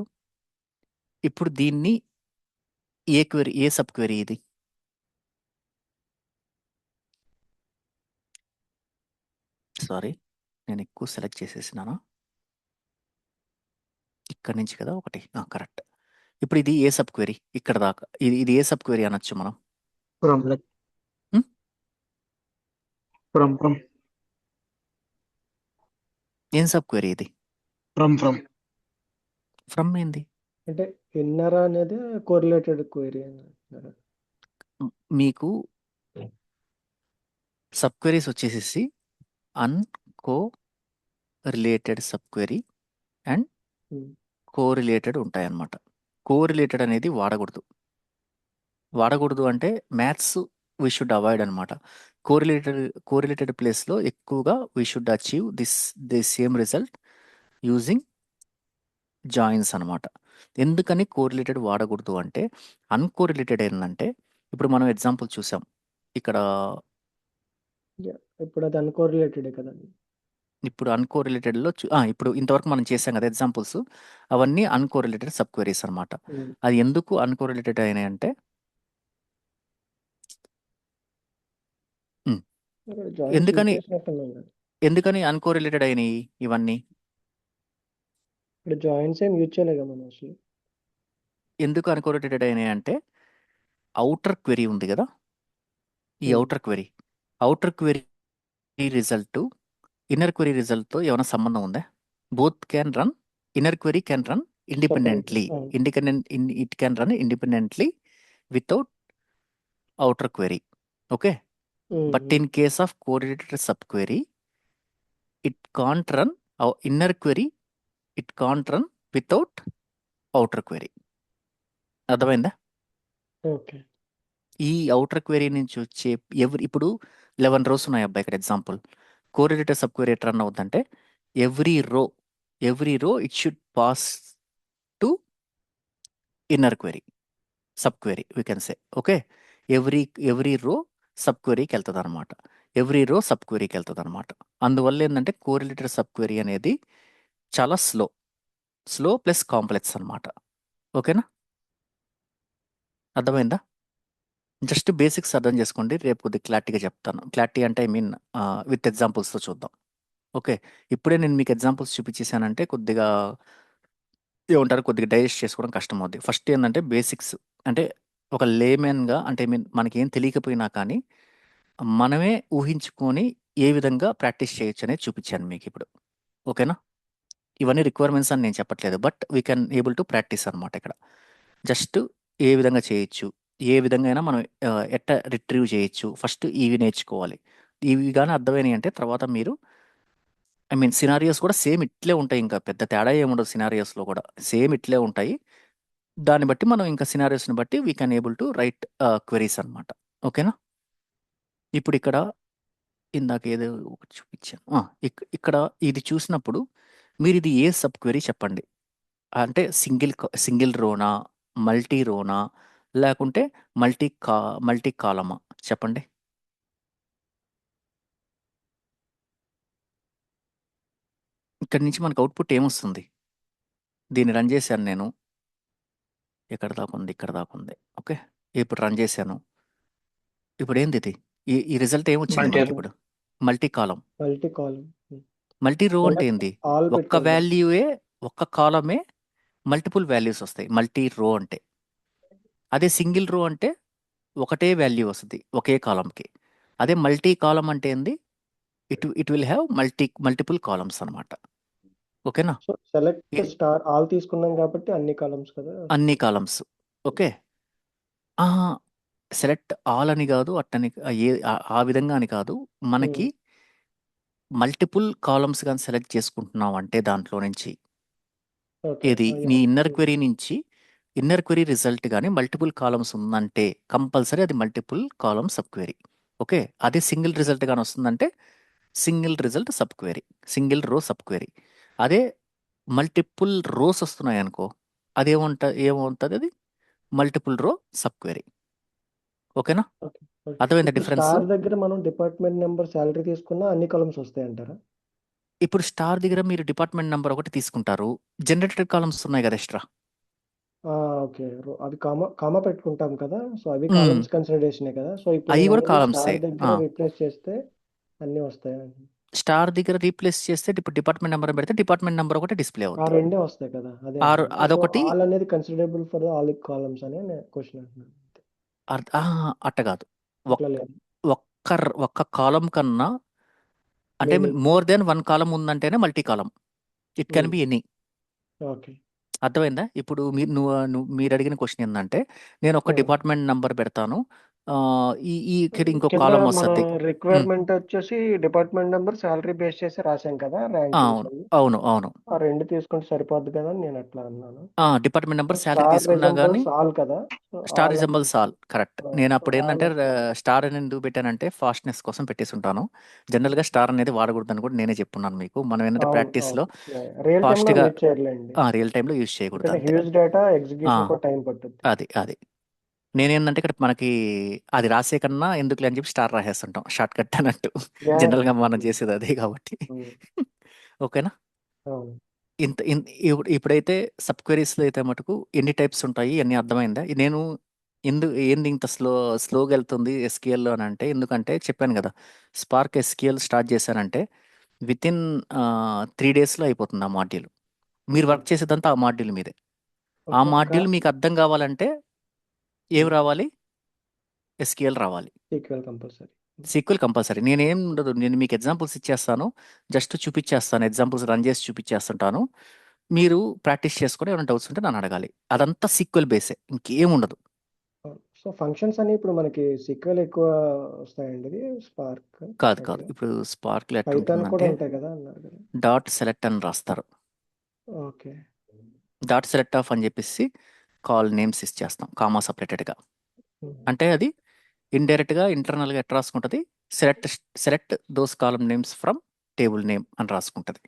ఇప్పుడు దీన్ని ఏ సబ్ క్వెరీ ఇది? సారీ, నేను ఎక్కువ సెలెక్ట్ చేసేసినానా? ఇక్కడ నుంచి కదా ఒకటి, కరెక్ట్. ఇప్పుడు ఇది ఏ సబ్ క్వెరీ? ఇక్కడ దాకా ఇది ఏ సబ్ క్వెరీ అనొచ్చు మనం? From like um? from ఏం సబ్ క్వెరీ ఇది? from ఫ్రమ్ ఏంది? అంటే ఇన్నరా అనేది కోరిలేటెడ్ క్వెరీ అంటున్నారా? మీకు సబ్ క్వెరీస్ వచ్చేసేసి అన్కో రిలేటెడ్ సబ్ క్వెరీ అండ్ హ్మ్. కోరిలేటెడ్ ఉంటాయన్నమాట. కోరిలేటెడ్ అనేది వాడకూడదు అంటే మ్యాథ్స్ వీ షుడ్ అవాయిడ్ అనమాట. కోరిలేటెడ్ ప్లేస్లో ఎక్కువగా we should achieve the same result using joins అనమాట. ఎందుకని కోరిలేటెడ్ వాడకూడదు అంటే, అన్కోరిలేటెడ్ ఏంటంటే, ఇప్పుడు మనం ఎగ్జాంపుల్ చూసాం. ఇక్కడ ఇప్పుడు అది అన్కోరిలేటెడే కదండి. ఇప్పుడు అన్కోరిలేటెడ్లో ఇప్పుడు ఇంతవరకు మనం చేసాం కదా ఎగ్జాంపుల్స్, అవన్నీ అన్కోరిలేటెడ్ సబ్ క్వెరీస్ అనమాట. ఉమ్. అది ఎందుకు అన్కోరిలేటెడ్ అయినాయి అంటే ఉమ్, ఇక్కడ జాయిన్స్ యూజ్ ఎందుకని చేసినట్టున్నాం కదా. ఎందుకని అన్కోరిలేటెడ్ అయినాయి ఇవన్నీ? ఇక్కడ జాయిన్స్ ఏం యూజ్ చేయలేదు మనం అసలు. ఎందుకు అన్కోరిలేటెడ్ అయినాయి అంటే అవుటర్ క్వెరీ ఉంది కదా, ఈ um. Outer query result inner query రిజల్ట్తో ఏమైనా సంబంధం ఉందా? Both can run, inner query can run separate. Independently, it can run independently without outer query. Okay. But in case of correlated subquery, it can't run our inner query, it can't run without outer query. అర్థమైందా? ఓకే. ఈ అవుటర్ క్వెరీ నుంచి వచ్చే ఇప్పుడు 11 రోస్ ఉన్నాయి అబ్బాయి ఇక్కడ example. Correlated sub query at run అవుతుందంటే every row it should pass to inner query, sub query we can say. Okay. Every row sub క్వెరీకి వెళ్తుంది అనమాట. అందువల్ల ఏంటంటే కోరిలేటెడ్ సబ్ క్వెరీ అనేది చాలా స్లో ప్లస్ కాంప్లెక్స్ అనమాట. ఓకేనా? అర్థమైందా? జస్ట్ బేసిక్స్ అర్థం చేసుకోండి, రేపు కొద్దిగా క్లారిటీగా చెప్తాను. క్లారిటీ అంటే ఐ మీన్ విత్ ఎగ్జాంపుల్స్తో చూద్దాం. ఓకే. ఇప్పుడే నేను మీకు ఎగ్జాంపుల్స్ చూపించేసానంటే కొద్దిగా ఏమంటారు, కొద్దిగా డైజెస్ట్ చేసుకోవడం కష్టం అవుద్ది. ఫస్ట్ ఏంటంటే బేసిక్స్ అంటే ఒక లేమెన్గా అంటే ఐ మీన్ మనకేం తెలియకపోయినా కానీ మనమే ఊహించుకొని ఏ విధంగా ప్రాక్టీస్ చేయొచ్చు అనేది చూపించాను మీకు ఇప్పుడు. ఓకేనా? ఇవన్నీ రిక్వైర్మెంట్స్ అని నేను చెప్పట్లేదు, but we can able to practice అనమాట. ఇక్కడ జస్ట్ ఏ విధంగా చేయొచ్చు, ఏ విధంగా అయినా మనం ఎట్ట రిట్రీవ్ చేయొచ్చు, ఫస్ట్ ఇవి నేర్చుకోవాలి. ఇవి కానీ అర్థమైనాయి అంటే తర్వాత మీరు ఐ మీన్ సినారియోస్ కూడా సేమ్ ఇట్లే ఉంటాయి, ఇంకా పెద్ద తేడా ఏముండదు. సినారియోస్లో కూడా సేమ్ ఇట్లే ఉంటాయి. దాన్ని బట్టి మనం ఇంకా సినారియోస్ని బట్టి we can able to right queries అనమాట. ఓకేనా? ఇప్పుడు ఇక్కడ ఇందాక ఏదో ఒకటి చూపించాను. ఇక్కడ ఇది చూసినప్పుడు మీరు ఇది ఏ సబ్ క్వెరీ చెప్పండి. అంటే సింగిల్ రోనా, మల్టీ రోనా, లేకుంటే మల్టీ కాలమా చెప్పండి. ఇక్కడ నుంచి మనకు అవుట్పుట్ ఏమొస్తుంది? దీన్ని రన్ చేశాను నేను, ఎక్కడ దాకా ఉంది, ఇక్కడ దాకా ఉంది. ఓకే. ఇప్పుడు రన్ చేశాను. ఇప్పుడు ఏంది ఇది? ఈ రిజల్ట్ ఏమొచ్చింది Multi మనకి row. ఇప్పుడు? మల్టీ కాలం. మల్టీ కాలం. మల్టీ రో అంటే సెలెక్ట్ ఏంది? ఆల్ ఒక్క పెట్టాం కదా. వాల్యూయే, ఒక్క కాలమే మల్టిపుల్ వాల్యూస్ వస్తాయి మల్టీ రో అంటే. అదే సింగిల్ రో అంటే ఒకటే వాల్యూ వస్తుంది ఒకే కాలంకి. అదే మల్టీ కాలం అంటే ఏంది? It will have multiple columns అనమాట. ఓకేనా? సో సెలెక్ట్ స్టార్ ఆల్ తీసుకున్నాం కాబట్టి అన్ని కాలమ్స్ కదా. అన్ని కాలమ్స్. ఓకే. సెలెక్ట్ ఆల్ అని కాదు, అట్టని ఆ విధంగా అని కాదు. మనకి మల్టిపుల్ కాలమ్స్ కానీ సెలెక్ట్ చేసుకుంటున్నాం అంటే దాంట్లో నుంచి ఓకే. ఏది నీ ఇన్నర్ క్వెరీ నుంచి ఇన్నర్ క్వెరీ రిజల్ట్ కానీ మల్టిపుల్ కాలమ్స్ ఉందంటే కంపల్సరీ అది multiple column sub query. Okay. అదే సింగిల్ రిజల్ట్ కానీ వస్తుందంటే single result sub query, single రో సబ్ క్వెరీ. అదే మల్టిపుల్ రోస్ వస్తున్నాయి అనుకో, ఏముంటుంది అది మల్టిపుల్ రో సబ్ క్వెరీ. ఓకేనా? అర్థమైందా డిఫరెన్స్? స్టార్ దగ్గర మనం డిపార్ట్మెంట్ నెంబర్ శాలరీ తీసుకున్నా అన్ని కాలమ్స్ వస్తాయి అంటారా? ఇప్పుడు స్టార్ దగ్గర మీరు డిపార్ట్మెంట్ నెంబర్ ఒకటి తీసుకుంటారు, జనరేటెడ్ కాలమ్స్ ఉన్నాయి కదా ఎక్స్ట్రా. ఓకే. అవి కామా పెట్టుకుంటాం కదా, సో అవి కాలమ్స్ కన్సిడరేషనే కదా. సో ఇప్పుడు అవి నేను కూడా అనేది కాలమ్సే. స్టార్ దగ్గర రీప్లేస్ చేస్తే అన్ని వస్తాయి. స్టార్ దగ్గర రీప్లేస్ చేస్తే ఇప్పుడు డిపార్ట్మెంట్ నెంబర్ పెడితే డిపార్ట్మెంట్ నెంబర్ ఒకటి డిస్ప్లే ఆ అవుతుంది. రెండే వస్తాయి కదా. అదే అదొకటి ఆల్ అనేది కన్సిడరబుల్ ఫర్ ఆల్ కాలమ్స్ అనే క్వశ్చన్ అంటున్నాను. అట్ట కాదు. అట్లా లేదు. ఒక్క కాలం కన్నా అంటే మోర్ దెన్ వన్ కాలం ఉందంటేనే multi column. It can be any. Okay. అర్థమైందా? ఇప్పుడు మీరు అడిగిన క్వశ్చన్ ఏంటంటే నేను ఒక డిపార్ట్మెంట్ నంబర్ పెడతాను, ఇక్కడ ఇంకో కింద కాలం మన వస్తుంది. రిక్వైర్మెంట్ వచ్చేసి డిపార్ట్మెంట్ నెంబర్ శాలరీ బేస్ చేసి రాసాం కదా ర్యాంకింగ్స్. అవును. ఆ రెండు తీసుకుంటే సరిపోద్ది కదా అని నేను అట్లా అన్నాను. డిపార్ట్మెంట్ నెంబర్ శాలరీ స్టార్ తీసుకున్నా కానీ రిజంబుల్స్ ఆల్ కదా. Star resembles all correct. నేను అప్పుడు ఏంటంటే all స్టార్ అని ఎందుకు పెట్టానంటే ఫాస్ట్నెస్ కోసం పెట్టేసి ఉంటాను. జనరల్గా స్టార్ అనేది వాడకూడదని కూడా నేనే చెప్పున్నాను మీకు. మనం ఏంటంటే ప్రాక్టీస్లో రియల్ టైమ్ లో ఫాస్ట్గా యూజ్ చేయలేండి. రియల్ టైంలో యూజ్ చేయకూడదు అంతే. హ్యూజ్ డేటా ఎగ్జిక్యూషన్ కూడా టైం పట్టుద్ది. అది నేనేందంటే ఇక్కడ మనకి అది రాసే కన్నా ఎందుకులే అని చెప్పి స్టార్ రాసేస్తుంటాం షార్ట్ కట్ అన్నట్టు. యా జనరల్గా మనం చేసేది అదే కాబట్టి. ఓకేనా. అవును ఇప్పుడైతే సబ్ క్వెరీస్లో అయితే మటుకు ఎన్ని టైప్స్ ఉంటాయి అన్నీ అర్థమైందా? నేను ఏంది ఇంత స్లోగా వెళ్తుంది ఎస్క్యూఎల్లో అని అంటే, ఎందుకంటే చెప్పాను కదా, స్పార్క్ ఎస్క్యూఎల్ స్టార్ట్ చేశానంటే విత్ ఇన్ 3 డేస్లో అయిపోతుంది ఆ మాడ్యూల్. మీరు వర్క్ చేసేదంతా ఆ మాడ్యూల్ మీదే. ఆ ఓకే మాడ్యూల్ మీకు అర్థం కావాలంటే ఏం రావాలి? ఎస్క్యూఎల్ రావాలి. Sequel compulsory sequel compulsory. నేనేం ఉండదు, నేను మీకు ఎగ్జాంపుల్స్ ఇచ్చేస్తాను, జస్ట్ చూపించేస్తాను, ఎగ్జాంపుల్స్ రన్ చేసి చూపించేస్తుంటాను. మీరు ప్రాక్టీస్ చేసుకొని ఏమైనా డౌట్స్ ఉంటే నన్ను అడగాలి. అదంతా సీక్వెల్ బేసే, ఇంకేం ఉండదు. సో ఫంక్షన్స్ అన్ని ఇప్పుడు మనకి సీక్వెల్ ఎక్కువ వస్తాయండి ఇది స్పార్క్ కాదు దగ్గర ఇప్పుడు స్పార్క్లో పైథాన్ కూడా ఎట్లుంటుందంటే ఉంటాయి కదా అన్నారు కదా డాట్ సెలెక్ట్ అని రాస్తారు. ఓకే డాట్ సెలెక్ట్ ఆఫ్ అని చెప్పేసి కాల్ నేమ్స్ ఇచ్చేస్తాం కామా సపరేటెడ్గా. అంటే అది ఇండైరెక్ట్గా ఇంటర్నల్గా ఎట్లా రాసుకుంటుంది, select those column names from table name అని రాసుకుంటుంది.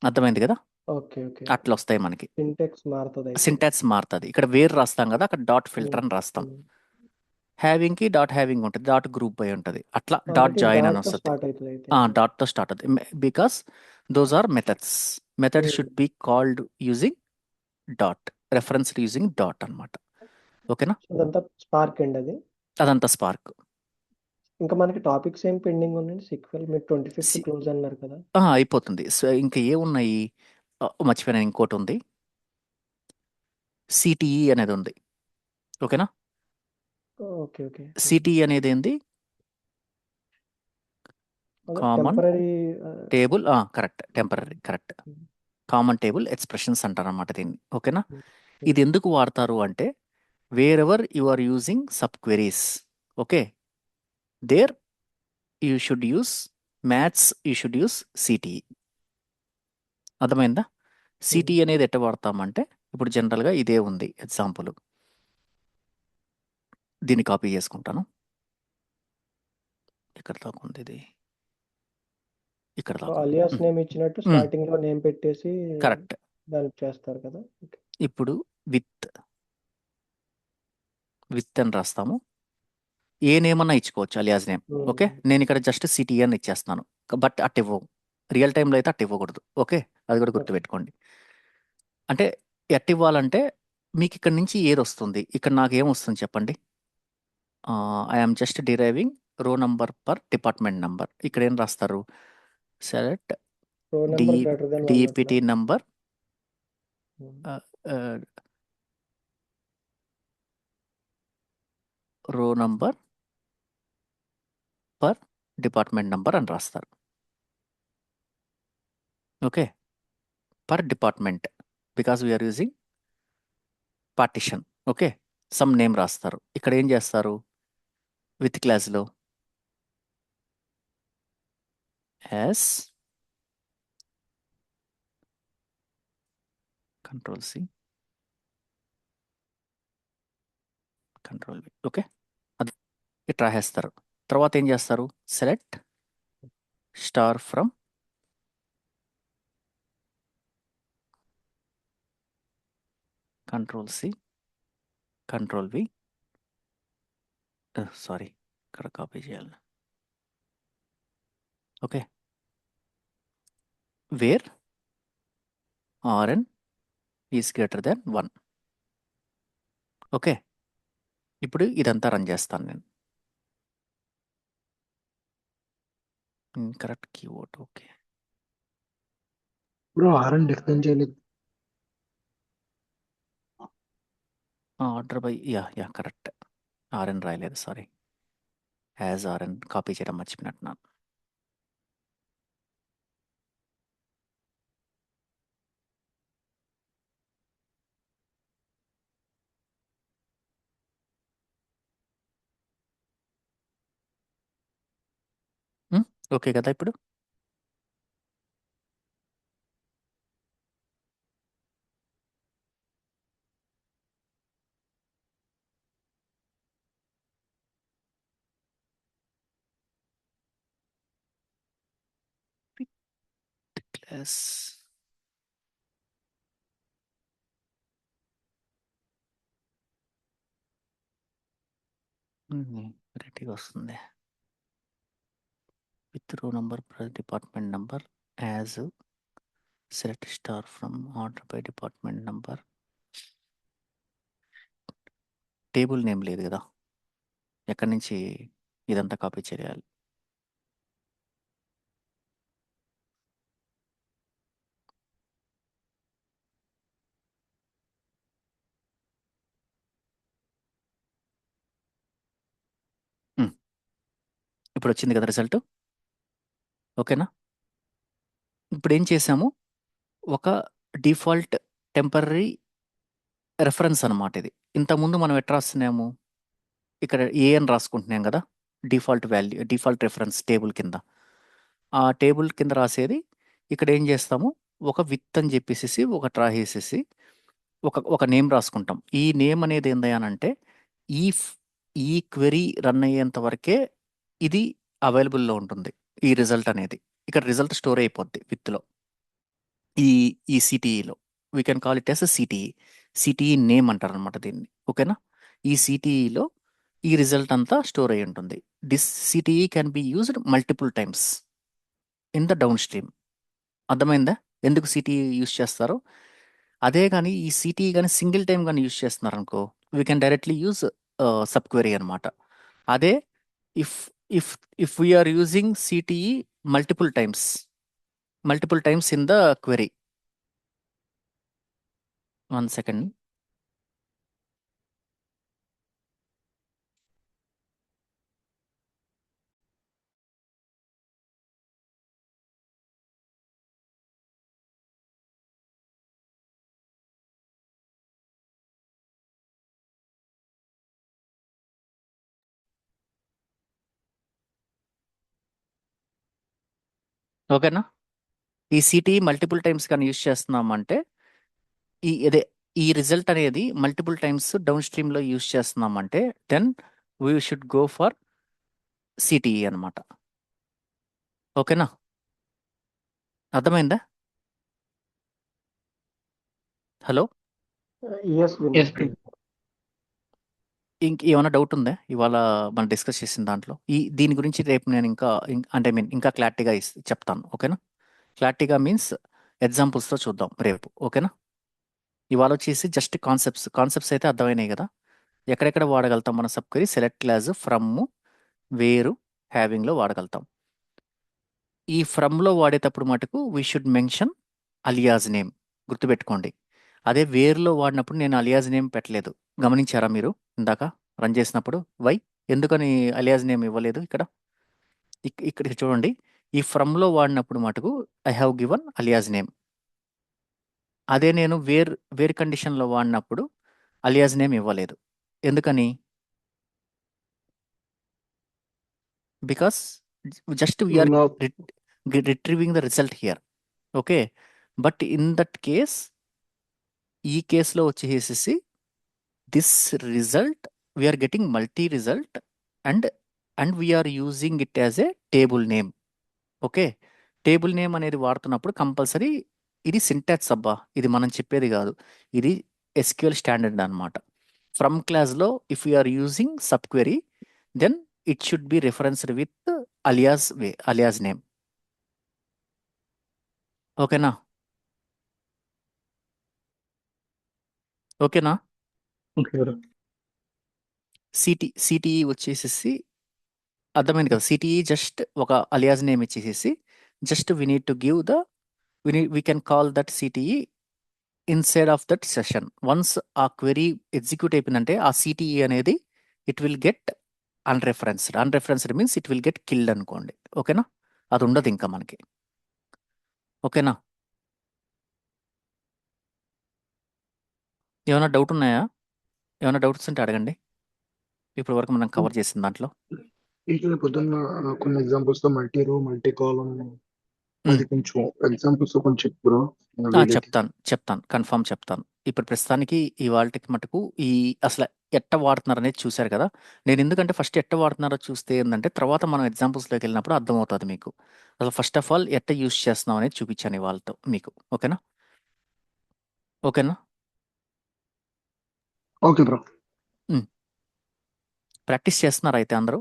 అర్థమైంది కదా. ఓకే ఓకే అట్లా వస్తాయి మనకి. సింటెక్స్ మారుతుంది అయితే సింటాక్స్ మారుతుంది. ఇక్కడ వేర్ రాస్తాం కదా, అక్కడ డాట్ ఫిల్టర్ అని రాస్తాం. హ్యావింగ్కి డాట్ హ్యావింగ్ ఉంటుంది, డాట్ గ్రూప్ బై ఉంటుంది, అట్లా డాట్ అంటే జాయిన్ అని డాట్ తో వస్తుంది. స్టార్ట్ అవుతుంది అయితే డాట్తో స్టార్ట్ అవుతుంది because those are methods. Method should be called using dot, referenced using dot అనమాట. ఓకేనా. అదంతా స్పార్క్ అండి అది. అదంతా స్పార్క్. ఇంకా మనకి టాపిక్స్ ఏం పెండింగ్ ఉన్నాయండి సీక్వెల్ మీరు 25th క్లోజ్ అన్నారు కదా అయిపోతుంది. సో ఇంకా ఏమున్నాయి, మర్చిపోయాను, ఇంకోటి ఉంది, సిటిఈ అనేది ఉంది. ఓకేనా. ఓకే ఓకే సిటిఈ అనేది ఏంది, అదే common temporary table, correct, temporary, correct, common table expressions అంటారు అనమాట దీన్ని. ఓకేనా. ఇది ఎందుకు వాడతారు అంటే, wherever you are using sub queries, okay, there you should use maths, you should use CTE. అర్థమైందా. సిటిఈ అనేది ఎట్ట వాడతామంటే, ఇప్పుడు జనరల్గా ఇదే ఉంది ఎగ్జాంపుల్, దీన్ని కాపీ చేసుకుంటాను. ఎక్కడ దాకా ఉంది ఇది, ఇక్కడ దాకా ఉంది. అలియాస్ నేమ్ ఇచ్చినట్టు స్టార్టింగ్ లో నేమ్ పెట్టేసి కరెక్ట్. దానికి చేస్తారు కదా ఇప్పుడు విత్ అని రాస్తాము. ఏ నేమ్ అన్నా ఇచ్చుకోవచ్చు, అలియాస్ నేమ్. ఓకే, నేను ఇక్కడ జస్ట్ సిటీ అని ఇచ్చేస్తున్నాను, బట్ అట్ ఇవ్వవు. రియల్ టైంలో అయితే అట్ ఇవ్వకూడదు. ఓకే, అది కూడా గుర్తుపెట్టుకోండి. అంటే ఎట్ ఇవ్వాలంటే మీకు ఇక్కడ నుంచి ఏది వస్తుంది, ఇక్కడ నాకు ఏం వస్తుంది చెప్పండి. I'm just deriving row number per department number. ఇక్కడ ఏం రాస్తారు, select row number greater than 1 DPT number row number per department number అని రాస్తారు. Okay, per department, because we're using partition. Okay, some name రాస్తారు. ఇక్కడ ఏం చేస్తారు, విత్ క్లాస్లో as control C control V. Okay, అది ఇట్లా రాసేస్తారు. తర్వాత ఏం చేస్తారు, select star from control C control V. Sorry, ఇక్కడ కాపీ చేయాలి. Okay, wear RN is greater than 1. Okay, ఇప్పుడు ఇదంతా రన్ చేస్తాను నేను. Correct keyword. Okay, bro RN difference చేయలేదు. Order by, yeah correct, RN రాయలేదు, సారీ, యాజ్ ఆర్ఎన్ కాపీ చేయడం మర్చిపోయినట్టున్నాను. ఓకే కదా ఇప్పుడు. క్లాస్ వెరైటీగా వస్తుంది. విత్ రో number plus department number as select star from order by department number. Table name లేదు కదా, ఎక్కడి నుంచి ఇదంతా కాపీ చేయాలి? ఇప్పుడు వచ్చింది కదా రిజల్ట్. ఓకేనా? ఇప్పుడు ఏం చేసాము, ఒక డిఫాల్ట్ టెంపరరీ రెఫరెన్స్ అనమాట ఇది. ఇంతకుముందు మనం ఎట్లా రాస్తున్నాము, ఇక్కడ ఏ అని రాసుకుంటున్నాం కదా, default value, default reference table కింద. ఆ టేబుల్ కింద రాసేది ఇక్కడ ఏం చేస్తాము, ఒక విత్ అని చెప్పేసి ఒక రాసేసి ఒక నేమ్ రాసుకుంటాం. ఈ నేమ్ అనేది ఏందయ్యానంటే ఈ ఈ క్వెరీ రన్ అయ్యేంత వరకే ఇది అవైలబుల్లో ఉంటుంది. ఈ రిజల్ట్ అనేది ఇక్కడ రిజల్ట్ స్టోర్ అయిపోద్ది విత్లో, ఈ ఈ సిటీఈలో. We can call it as CTE. CTE name అంటారు అనమాట దీన్ని. ఓకేనా? ఈ సిటీఈలో ఈ రిజల్ట్ అంతా స్టోర్ అయి ఉంటుంది. This సిటీఈ can be used multiple times in the down stream. అర్థమైందా ఎందుకు సిటీఈ యూజ్ చేస్తారో? అదే కానీ ఈ సిటీఈ కానీ సింగిల్ టైం కానీ యూజ్ చేస్తున్నారు అనుకో, we can directly use sub query అనమాట. అదే if if if we're using CTE multiple times in the query. 1 second. ఓకేనా? ఈ సిటీ మల్టిపుల్ టైమ్స్ కానీ యూజ్ చేస్తున్నామంటే ఈ రిజల్ట్ అనేది మల్టిపుల్ టైమ్స్ డౌన్ స్ట్రీమ్లో యూజ్ చేస్తున్నామంటే then we should go for CTE అనమాట. ఓకేనా? అర్థమైందా? Hello, yes Yes, bro. ఏమైనా డౌట్ ఉందా ఇవాళ మనం డిస్కస్ చేసిన దాంట్లో? దీని గురించి రేపు నేను అంటే ఇంకా క్లారిటీగా చెప్తాను. ఓకేనా? క్లారిటీగా మీన్స్ ఎగ్జాంపుల్స్తో చూద్దాం రేపు. ఓకేనా? ఇవాళ వచ్చేసి జస్ట్ కాన్సెప్ట్స్ అయితే అర్థమైనాయి కదా. ఎక్కడెక్కడ వాడగలుగుతాం మన sub query? Select class, from, వేరు, హ్యావింగ్లో వాడగలుగుతాం. ఈ ఫ్రమ్లో వాడేటప్పుడు మటుకు we should mention alias name, గుర్తుపెట్టుకోండి. అదే వేరులో వాడినప్పుడు నేను అలియాజ్ నేమ్ పెట్టలేదు. గమనించారా మీరు ఇందాక రన్ చేసినప్పుడు? వై, ఎందుకని అలియాజ్ నేమ్ ఇవ్వలేదు ఇక్కడ? ఇక్కడ చూడండి, ఈ ఫ్రమ్లో వాడినప్పుడు మటుకు I have given alias name. అదే నేను వేర్ కండిషన్లో వాడినప్పుడు అలియాజ్ నేమ్ ఇవ్వలేదు. ఎందుకని? Because just we're No, retrieving the result here. Okay, but in that case, ఈ కేసులో వచ్చేసేసి this result we're getting multi result and we're using it as a table name. Okay, table name అనేది వాడుతున్నప్పుడు కంపల్సరీ ఇది సింటాక్స్ అబ్బా, ఇది మనం చెప్పేది కాదు, ఇది ఎస్క్యూఎల్ స్టాండర్డ్ అనమాట. ఫ్రమ్ క్లాస్లో if you're using sub query then it should be referenced with alias name. ఓకేనా? ఓకేనా? Okay, bro. సిటీఈ వచ్చేసేసి అర్థమైంది కదా. సిటీఈ జస్ట్ ఒక అలియాస్ నేమ్ ఇచ్చేసేసి just we need to give we can call that CTE inside of that session. Once ఆ క్వెరీ ఎగ్జిక్యూట్ అయిపోయిందంటే ఆ సిటీఈ అనేది it will get unreferenced means it will get killed అనుకోండి. ఓకేనా? అది ఉండదు ఇంకా మనకి. ఓకేనా? ఏమైనా డౌట్ ఉన్నాయా? ఏమైనా డౌట్స్ ఉంటే అడగండి. ఇప్పటి వరకు మనం కవర్ చేసిన దాంట్లో. ఇట్లా పొద్దున్న కొన్ని ఎగ్జాంపుల్స్ తో మల్టీ రో మల్టీ కాలం అది కొంచెం ఎగ్జాంపుల్స్ తో కొంచెం చెప్పు బ్రో. చెప్తాను కన్ఫర్మ్ చెప్తాను. ఇప్పుడు ప్రస్తుతానికి ఇవాళకి మటుకు అసలు ఎట్ట వాడుతున్నారు అనేది చూశారు కదా. నేను ఎందుకంటే ఫస్ట్ ఎట్ట వాడుతున్నారో చూస్తే ఏంటంటే తర్వాత మనం ఎగ్జాంపుల్స్లోకి వెళ్ళినప్పుడు అర్థమవుతుంది మీకు. అసలు ఫస్ట్ ఆఫ్ ఆల్ ఎట్ట యూస్ చేస్తున్నాం అనేది చూపించాను ఇవాళతో మీకు. ఓకేనా? Okay bro. ప్రాక్టీస్ చేస్తున్నారా అయితే అందరూ?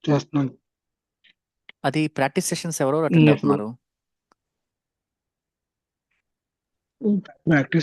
చేస్తున్నాను. అది ప్రాక్టీస్ సెషన్స్ ఎవరెవరు అటెండ్ Yes, bro. అవుతున్నారు? ప్రాక్టీస్